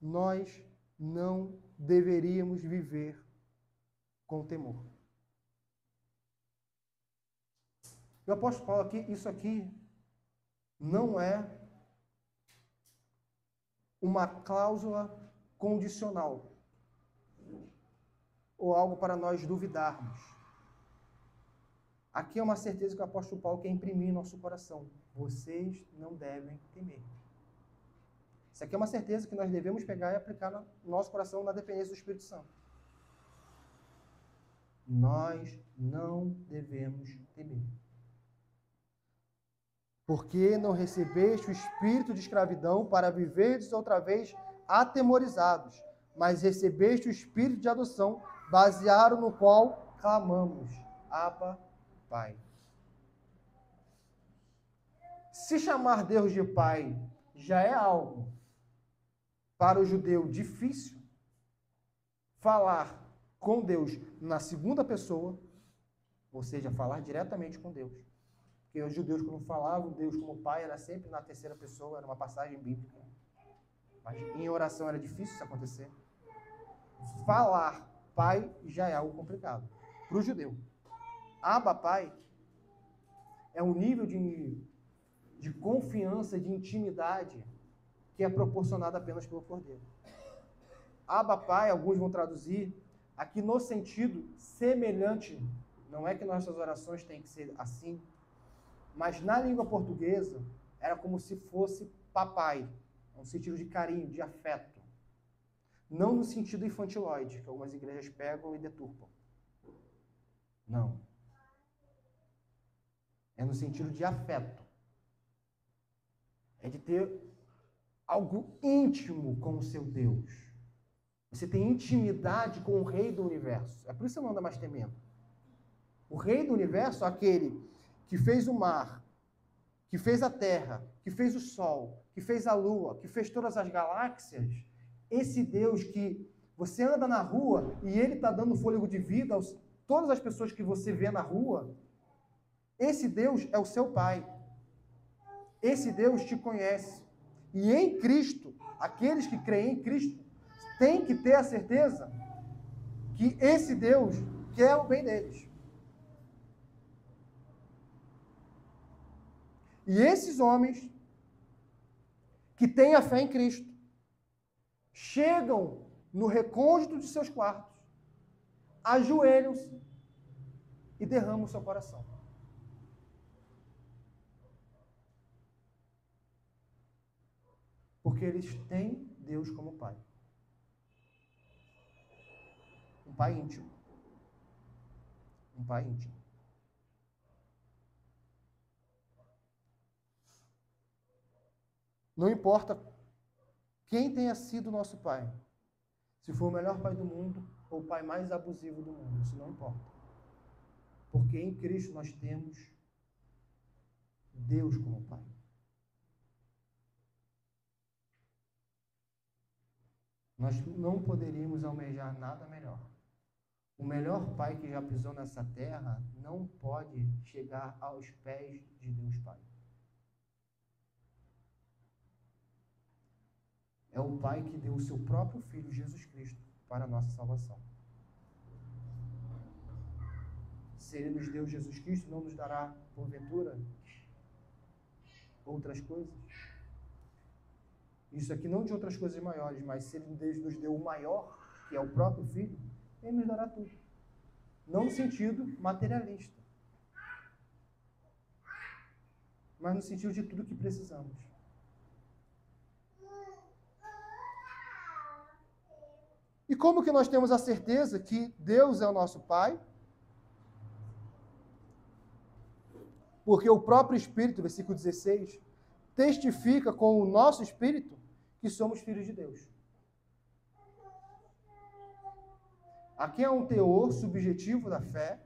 nós não deveríamos viver com temor. O apóstolo Paulo aqui, isso aqui não é uma cláusula condicional ou algo para nós duvidarmos. Aqui é uma certeza que o apóstolo Paulo quer imprimir em nosso coração. Vocês não devem temer. Isso aqui é uma certeza que nós devemos pegar e aplicar no nosso coração na dependência do Espírito Santo. Nós não devemos temer. Porque não recebeste o espírito de escravidão para viverdes outra vez atemorizados, mas recebeste o espírito de adoção, baseado no qual clamamos, Abba, Pai. Se chamar Deus de Pai já é algo para o judeu difícil, falar com Deus na segunda pessoa, ou seja, falar diretamente com Deus. Porque os judeus, quando falavam Deus como Pai, era sempre na terceira pessoa, era uma passagem bíblica. Mas em oração era difícil isso acontecer. Falar Pai já é algo complicado para o judeu. Abba, Pai, é um nível de confiança, de intimidade, que é proporcionado apenas pelo Cordeiro. Abba, Pai, alguns vão traduzir aqui no sentido semelhante. Não é que nossas orações têm que ser assim, mas na língua portuguesa era como se fosse papai, no sentido de carinho, de afeto. Não no sentido infantiloide, que algumas igrejas pegam e deturpam. Não. É no sentido de afeto. É de ter algo íntimo com o seu Deus. Você tem intimidade com o Rei do Universo. É por isso que você não anda mais temendo. O Rei do Universo, aquele que fez o mar, que fez a terra, que fez o sol, que fez a lua, que fez todas as galáxias, esse Deus que você anda na rua e ele está dando fôlego de vida a todas as pessoas que você vê na rua, esse Deus é o seu Pai. Esse Deus te conhece. E em Cristo, aqueles que creem em Cristo, têm que ter a certeza que esse Deus quer o bem deles. E esses homens que têm a fé em Cristo chegam no recôndito de seus quartos, ajoelham-se e derramam o seu coração. Porque eles têm Deus como Pai. Um Pai íntimo. Um Pai íntimo. Não importa quem tenha sido nosso pai, se for o melhor pai do mundo ou o pai mais abusivo do mundo, isso não importa. Porque em Cristo nós temos Deus como Pai. Nós não poderíamos almejar nada melhor. O melhor pai que já pisou nessa terra não pode chegar aos pés de Deus Pai. É o Pai que deu o seu próprio Filho, Jesus Cristo, para a nossa salvação. Se Ele nos deu Jesus Cristo, não nos dará, porventura, outras coisas? Isso aqui não de outras coisas maiores, mas se Ele nos deu o maior, que é o próprio Filho, Ele nos dará tudo. Não no sentido materialista, mas no sentido de tudo que precisamos. E como que nós temos a certeza que Deus é o nosso Pai? Porque o próprio Espírito, versículo 16, testifica com o nosso Espírito que somos filhos de Deus. Aqui é um teor subjetivo da fé,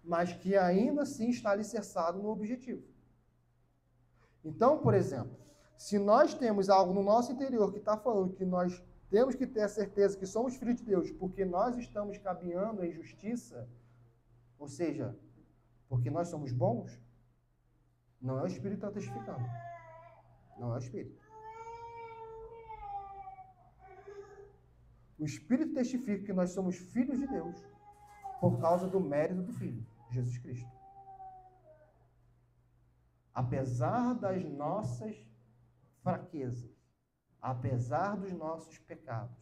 mas que ainda assim está alicerçado no objetivo. Então, por exemplo, se nós temos algo no nosso interior que está falando que nós temos que ter a certeza que somos filhos de Deus porque nós estamos caminhando em justiça, ou seja, porque nós somos bons, não é o Espírito que está testificando. Não é o Espírito. O Espírito testifica que nós somos filhos de Deus por causa do mérito do Filho, Jesus Cristo. Apesar das nossas fraquezas, apesar dos nossos pecados,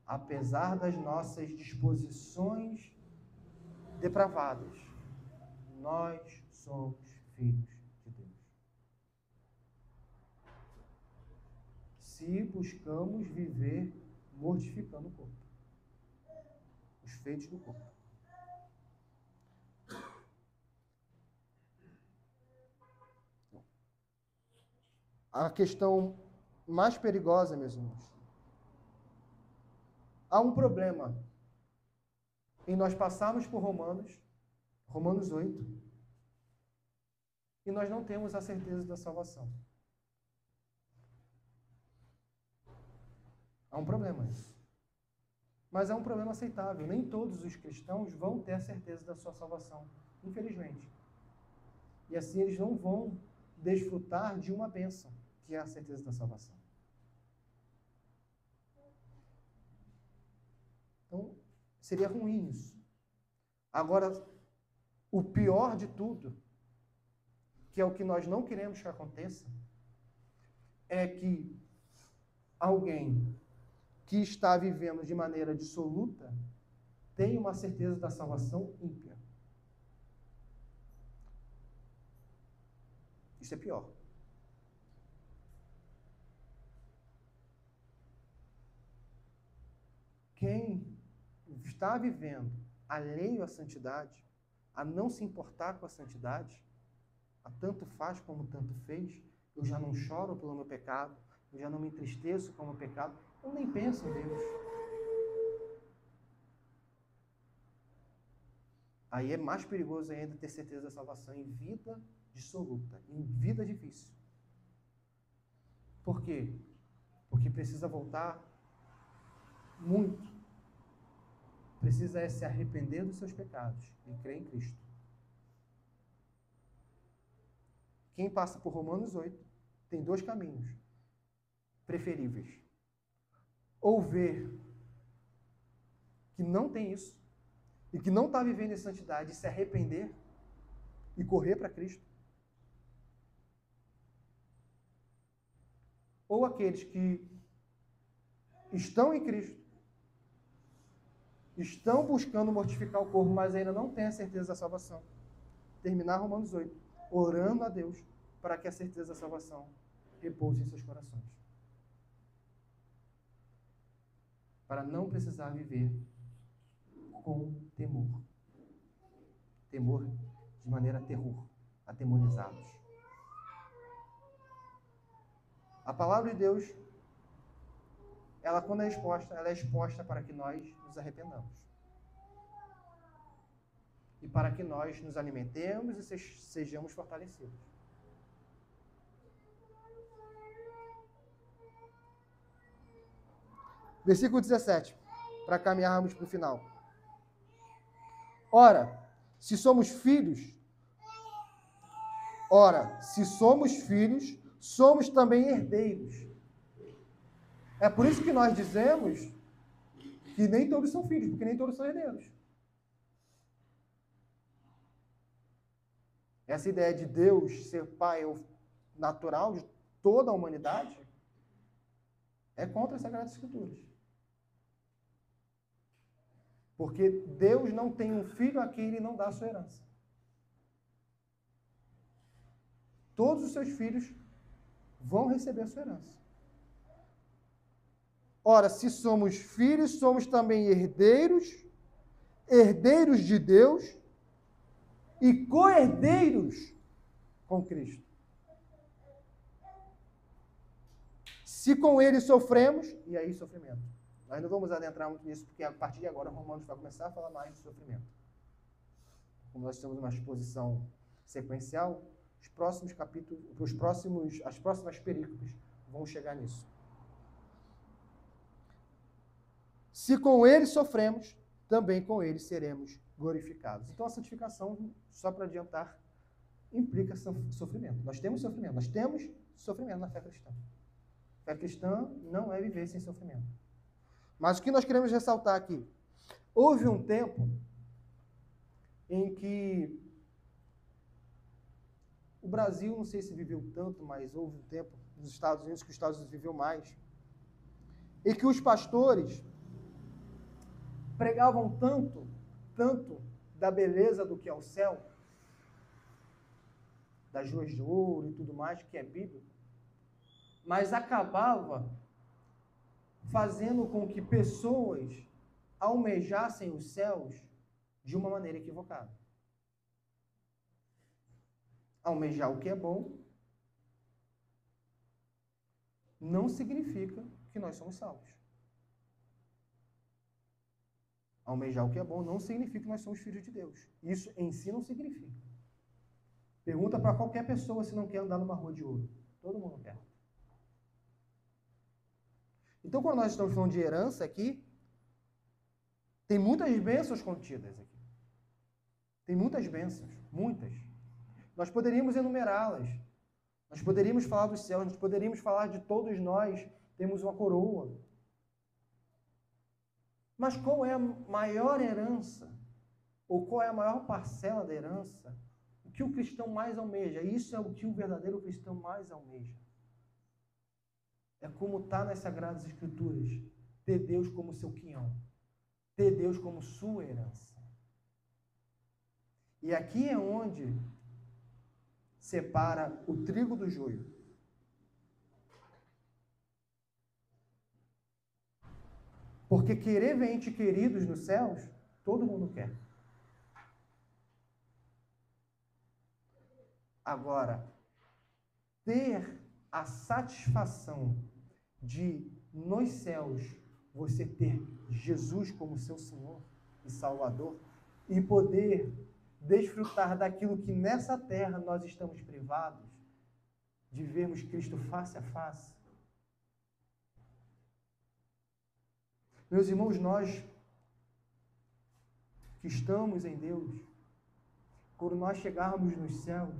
apesar das nossas disposições depravadas, nós somos filhos de Deus. Se buscamos viver mortificando o corpo, os feitos do corpo. A questão mais perigosa, meus irmãos, há um problema em nós passarmos por Romanos 8, e nós não temos a certeza da salvação. Há um problema isso. Mas é um problema aceitável. Nem todos os cristãos vão ter a certeza da sua salvação, infelizmente. E assim eles não vão desfrutar de uma bênção, que é a certeza da salvação. Então, seria ruim isso. Agora, o pior de tudo, que é o que nós não queremos que aconteça, é que alguém que está vivendo de maneira dissoluta tenha uma certeza da salvação ímpia. Isso é pior. Quem está vivendo alheio à santidade, a não se importar com a santidade, a tanto faz como tanto fez, eu já não choro pelo meu pecado, eu já não me entristeço com o meu pecado, eu nem penso em Deus. Aí é mais perigoso ainda ter certeza da salvação em vida dissoluta, em vida difícil. Por quê? Porque precisa voltar muito. Precisa se arrepender dos seus pecados e crer em Cristo. Quem passa por Romanos 8 tem dois caminhos preferíveis. Ou ver que não tem isso e que não está vivendo em santidade e se arrepender e correr para Cristo. Ou aqueles que estão em Cristo, estão buscando mortificar o corpo, mas ainda não têm a certeza da salvação. Terminar Romanos 8, orando a Deus para que a certeza da salvação repouse em seus corações. Para não precisar viver com temor. Temor de maneira terror, atemorizados. A palavra de Deus, ela quando é exposta, ela é exposta para que nós nos arrependamos. E para que nós nos alimentemos e sejamos fortalecidos. Versículo 17, para caminharmos para o final. Ora, se somos filhos, somos também herdeiros. É por isso que nós dizemos que nem todos são filhos, porque nem todos são herdeiros. Essa ideia de Deus ser pai natural de toda a humanidade é contra as Sagradas Escrituras. Porque Deus não tem um filho a quem ele não dá a sua herança. Todos os seus filhos vão receber a sua herança. Ora, se somos filhos, somos também herdeiros, herdeiros de Deus e co-herdeiros com Cristo. Se com ele sofremos, e aí sofrimento. Nós não vamos adentrar muito nisso, porque a partir de agora Romanos vai começar a falar mais de sofrimento. Como nós temos uma exposição sequencial, os próximos capítulos, as próximas perícopes vão chegar nisso. Se com ele sofremos, também com ele seremos glorificados. Então a santificação, só para adiantar, implica sofrimento. Nós temos sofrimento na fé cristã. Fé cristã não é viver sem sofrimento. Mas o que nós queremos ressaltar aqui? Houve um tempo em que o Brasil, não sei se viveu tanto, mas houve um tempo nos Estados Unidos que os Estados Unidos viveu mais, e que os pastores pregavam tanto da beleza do que é o céu, das ruas de ouro e tudo mais, que é bíblico, mas acabava fazendo com que pessoas almejassem os céus de uma maneira equivocada. Almejar o que é bom não significa que nós somos salvos. Almejar o que é bom não significa que nós somos filhos de Deus. Isso em si não significa. Pergunta para qualquer pessoa se não quer andar numa rua de ouro. Todo mundo quer. Então, quando nós estamos falando de herança aqui, tem muitas bênçãos contidas aqui. Tem muitas bênçãos, muitas. Nós poderíamos enumerá-las. Nós poderíamos falar dos céus, nós poderíamos falar de todos nós temos uma coroa. Mas qual é a maior herança? Ou qual é a maior parcela da herança? O que o cristão mais almeja? Isso é o que o verdadeiro cristão mais almeja. É como está nas Sagradas Escrituras. Ter Deus como seu quinhão. Ter Deus como sua herança. E aqui é onde separa o trigo do joio. Porque querer ver entes queridos nos céus, todo mundo quer. Agora, ter a satisfação de, nos céus, você ter Jesus como seu Senhor e Salvador e poder desfrutar daquilo que nessa terra nós estamos privados, de vermos Cristo face a face. Meus irmãos, nós que estamos em Deus, quando nós chegarmos nos céus,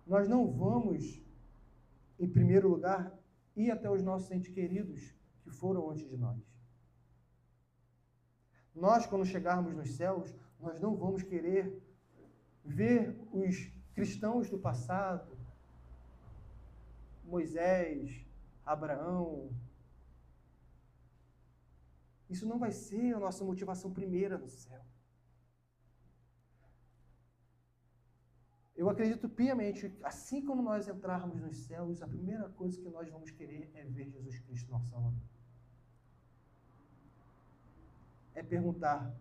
nós não vamos, em primeiro lugar, ir até os nossos entes queridos que foram antes de nós. Nós, quando chegarmos nos céus, nós não vamos querer ver os cristãos do passado, Moisés, Abraão. Isso não vai ser a nossa motivação primeira no céu. Eu acredito piamente, assim como nós entrarmos nos céus, a primeira coisa que nós vamos querer é ver Jesus Cristo, nosso Salvador. É perguntar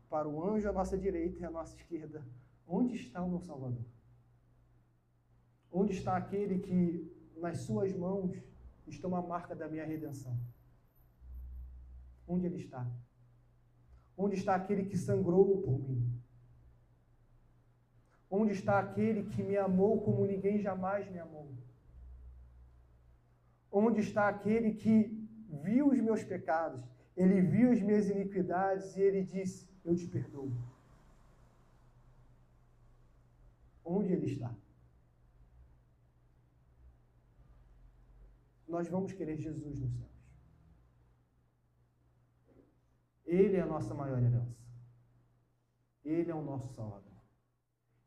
para o anjo à nossa direita e à nossa esquerda, onde está o meu Salvador? Onde está aquele que nas suas mãos está a marca da minha redenção? Onde ele está? Onde está aquele que sangrou por mim? Onde está aquele que me amou como ninguém jamais me amou? Onde está aquele que viu os meus pecados, ele viu as minhas iniquidades e ele disse: eu te perdoo. Onde ele está? Nós vamos querer Jesus nos céus. Ele é a nossa maior herança. Ele é o nosso Salvador.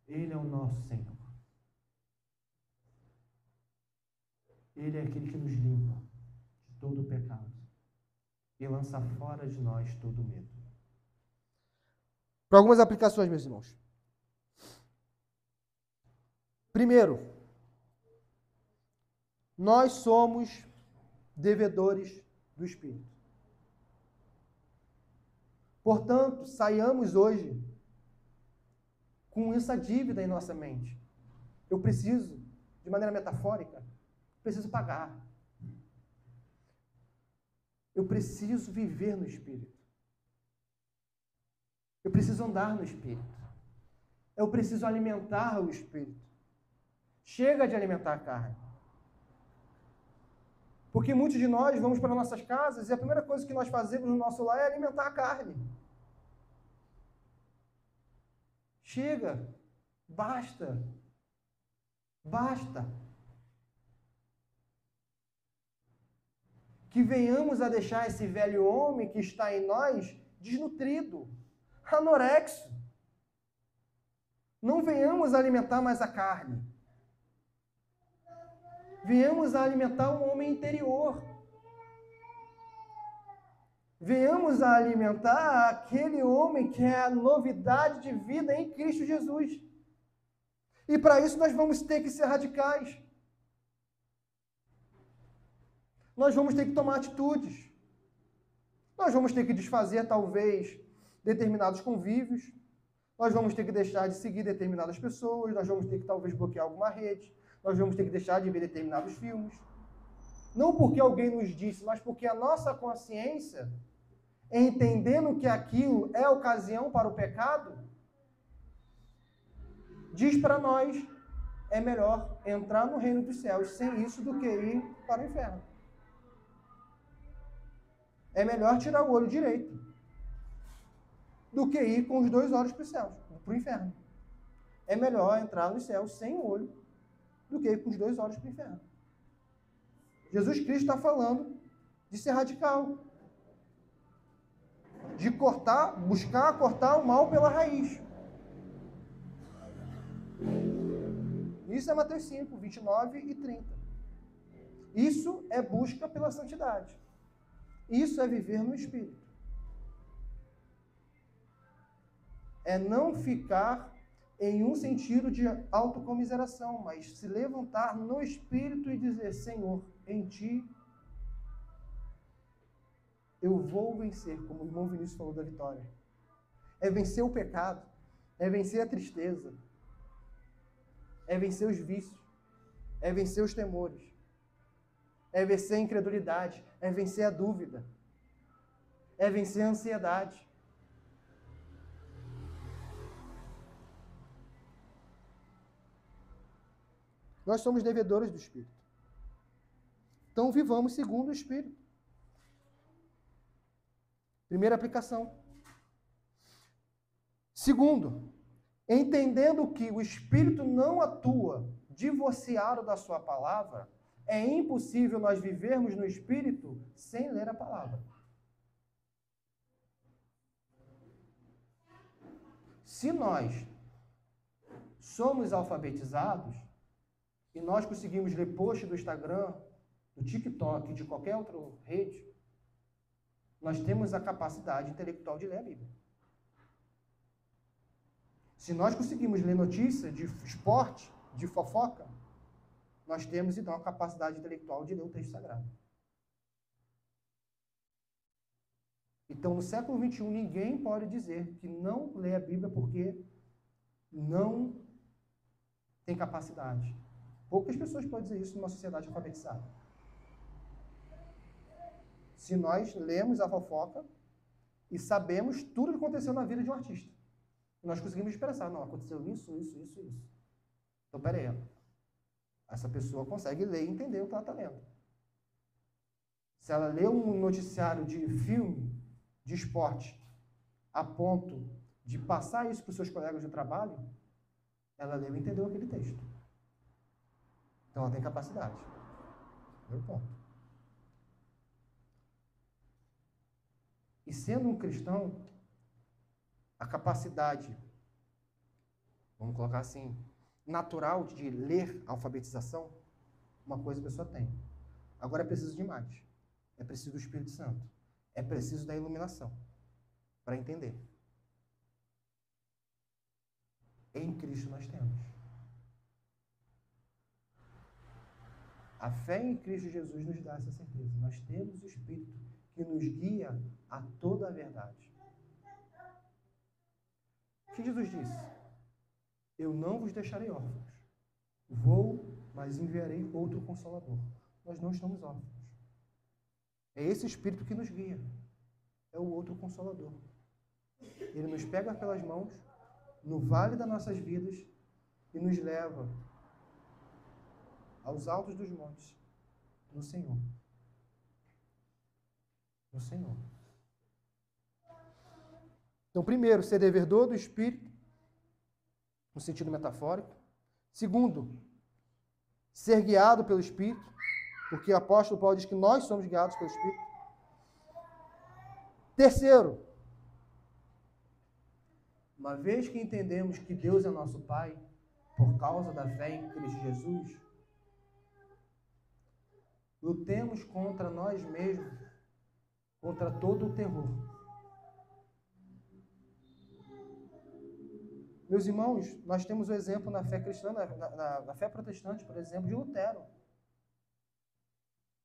Ele é o nosso Senhor. Ele é aquele que nos limpa de todo o pecado e lança fora de nós todo o medo. Para algumas aplicações, meus irmãos. Primeiro, nós somos devedores do Espírito. Portanto, saiamos hoje com essa dívida em nossa mente. Eu preciso, de maneira metafórica, preciso pagar. Eu preciso viver no Espírito. Eu preciso andar no Espírito. Eu preciso alimentar o Espírito. Chega de alimentar a carne. Porque muitos de nós vamos para nossas casas e a primeira coisa que nós fazemos no nosso lar é alimentar a carne. Chega. Basta. Basta. Que venhamos a deixar esse velho homem que está em nós desnutrido, anorexo. Não venhamos a alimentar mais a carne. Venhamos a alimentar um homem interior. Venhamos a alimentar aquele homem que é a novidade de vida em Cristo Jesus. E para isso nós vamos ter que ser radicais. Nós vamos ter que tomar atitudes. Nós vamos ter que desfazer, talvez, determinados convívios. Nós vamos ter que deixar de seguir determinadas pessoas. Nós vamos ter que, talvez, bloquear alguma rede. Nós vamos ter que deixar de ver determinados filmes. Não porque alguém nos disse, mas porque a nossa consciência, entendendo que aquilo é ocasião para o pecado, diz para nós, é melhor entrar no reino dos céus sem isso do que ir para o inferno. É melhor tirar o olho direito do que ir com os 2 olhos para o céu, para o inferno. É melhor entrar no céu sem o olho do que ir com os 2 olhos para o inferno. Jesus Cristo está falando de ser radical. De buscar cortar o mal pela raiz. Isso é Mateus 5, 29 e 30. Isso é busca pela santidade. Isso é viver no Espírito. É não ficar em um sentido de autocomiseração, mas se levantar no Espírito e dizer: Senhor, em Ti eu vou vencer, como o irmão Vinícius falou da vitória. É vencer o pecado, é vencer a tristeza, é vencer os vícios, é vencer os temores, é vencer a incredulidade, é vencer a dúvida, é vencer a ansiedade. Nós somos devedores do Espírito. Então, vivamos segundo o Espírito. Primeira aplicação. Segundo, entendendo que o Espírito não atua divorciado da sua palavra, é impossível nós vivermos no Espírito sem ler a palavra. Se nós somos alfabetizados e nós conseguimos ler post do Instagram, do TikTok, de qualquer outra rede, nós temos a capacidade intelectual de ler a Bíblia. Se nós conseguimos ler notícia de esporte, de fofoca, nós temos, então, a capacidade intelectual de ler o texto sagrado. Então, no século XXI, ninguém pode dizer que não lê a Bíblia porque não tem capacidade. Poucas pessoas podem dizer isso numa sociedade alfabetizada. Se nós lemos a fofoca e sabemos tudo o que aconteceu na vida de um artista, nós conseguimos expressar: não, aconteceu isso. Então, peraí. Essa pessoa consegue ler e entender o que ela está lendo. se ela lê um noticiário de filme, de esporte, a ponto de passar isso para os seus colegas de trabalho, ela leu e entendeu aquele texto. Então ela tem capacidade. Primeiro ponto. E sendo um cristão, a capacidade, vamos colocar assim, natural de ler a alfabetização, uma coisa a pessoa tem. Agora é preciso de mais. É preciso do Espírito Santo. É preciso da iluminação para entender. Em Cristo nós temos. A fé em Cristo Jesus nos dá essa certeza. Nós temos o Espírito que nos guia a toda a verdade. O que Jesus disse? Eu não vos deixarei órfãos. Vou, mas enviarei outro Consolador. Nós não estamos órfãos. É esse Espírito que nos guia. É o outro Consolador. Ele nos pega pelas mãos no vale das nossas vidas e nos leva aos altos dos montes, no Senhor. No Senhor. Então, primeiro, ser devedor do Espírito, no sentido metafórico. Segundo, ser guiado pelo Espírito, porque o apóstolo Paulo diz que nós somos guiados pelo Espírito. Terceiro, uma vez que entendemos que Deus é nosso Pai, por causa da fé em Cristo Jesus, lutemos contra nós mesmos, contra todo o terror. Meus irmãos, nós temos o exemplo na fé cristã, na fé protestante, por exemplo, de Lutero.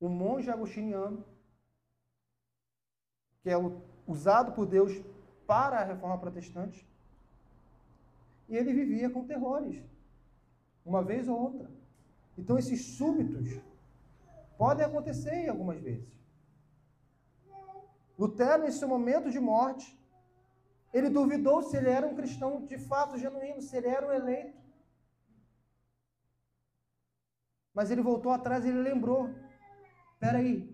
Um monge agostiniano, que é usado por Deus para a reforma protestante, e ele vivia com terrores, uma vez ou outra. Então, esses súbitos podem acontecer algumas vezes. Lutero, nesse seu momento de morte, ele duvidou se ele era um cristão de fato genuíno, se ele era um eleito. Mas ele voltou atrás e ele lembrou. Espera aí.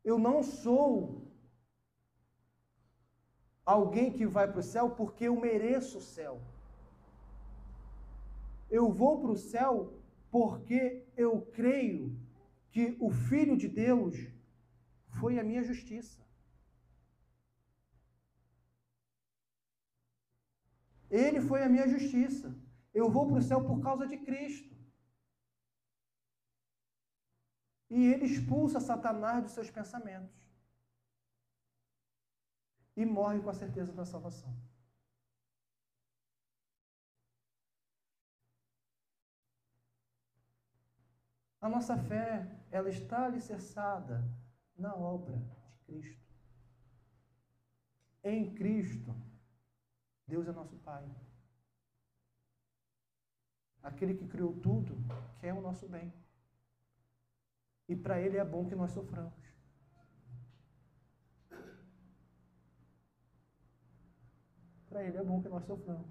Eu não sou alguém que vai para o céu porque eu mereço o céu. Eu vou para o céu porque eu creio que o Filho de Deus foi a minha justiça. Ele foi a minha justiça. Eu vou para o céu por causa de Cristo. E ele expulsa Satanás dos seus pensamentos. E morre com a certeza da salvação. A nossa fé, ela está alicerçada na obra de Cristo. Em Cristo, Deus é nosso Pai. Aquele que criou tudo quer o nosso bem. E para Ele é bom que nós soframos. Para Ele é bom que nós soframos.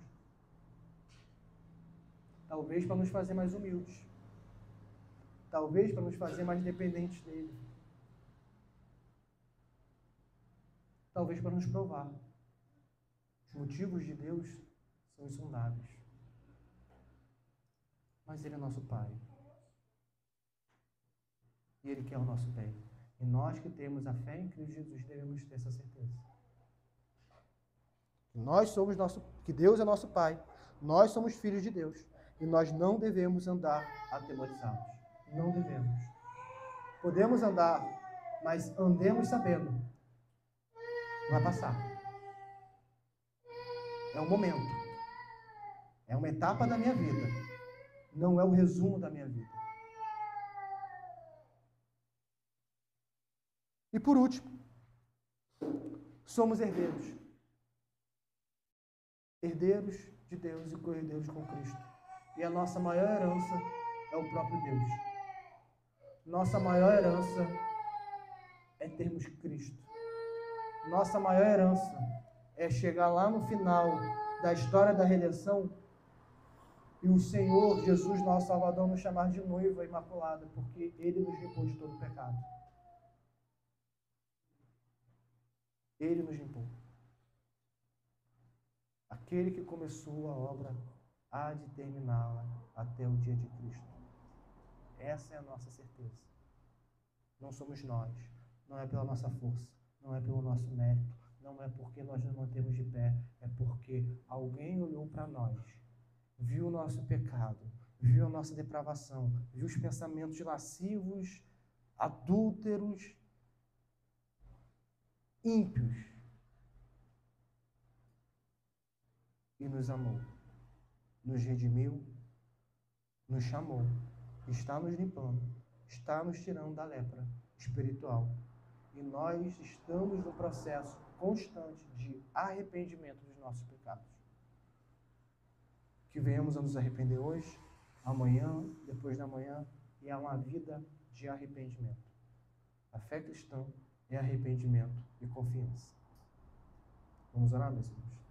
Talvez para nos fazer mais humildes. Talvez para nos fazer mais dependentes dEle. Talvez para nos provar. Os motivos de Deus são insondáveis. Mas Ele é nosso Pai. E Ele quer o nosso bem. E nós que temos a fé em Cristo Jesus devemos ter essa certeza. Que Deus é nosso Pai. Nós somos filhos de Deus. E nós não devemos andar atemorizados. Não devemos. Podemos andar, mas andemos sabendo. Vai passar. É um momento. É uma etapa da minha vida. Não é o resumo da minha vida. E por último, somos herdeiros. Herdeiros de Deus e co-herdeiros com Cristo. E a nossa maior herança é o próprio Deus. Nossa maior herança é termos Cristo. Nossa maior herança é chegar lá no final da história da redenção e o Senhor Jesus, nosso Salvador, nos chamar de noiva imaculada, porque Ele nos limpou de todo pecado. Ele nos limpou. Aquele que começou a obra há de terminá-la até o dia de Cristo. Essa é a nossa certeza. Não somos nós, não é pela nossa força, não é pelo nosso mérito, não é porque nós nos mantemos de pé, é porque alguém olhou para nós, viu o nosso pecado, viu a nossa depravação, viu os pensamentos lascivos, adúlteros, ímpios, e nos amou, nos redimiu, nos chamou, está nos limpando, está nos tirando da lepra espiritual. E nós estamos no processo constante de arrependimento dos nossos pecados. Que venhamos a nos arrepender hoje, amanhã, depois da manhã, e a uma vida de arrependimento. A fé cristã é arrependimento e confiança. Vamos orar, meus irmãos?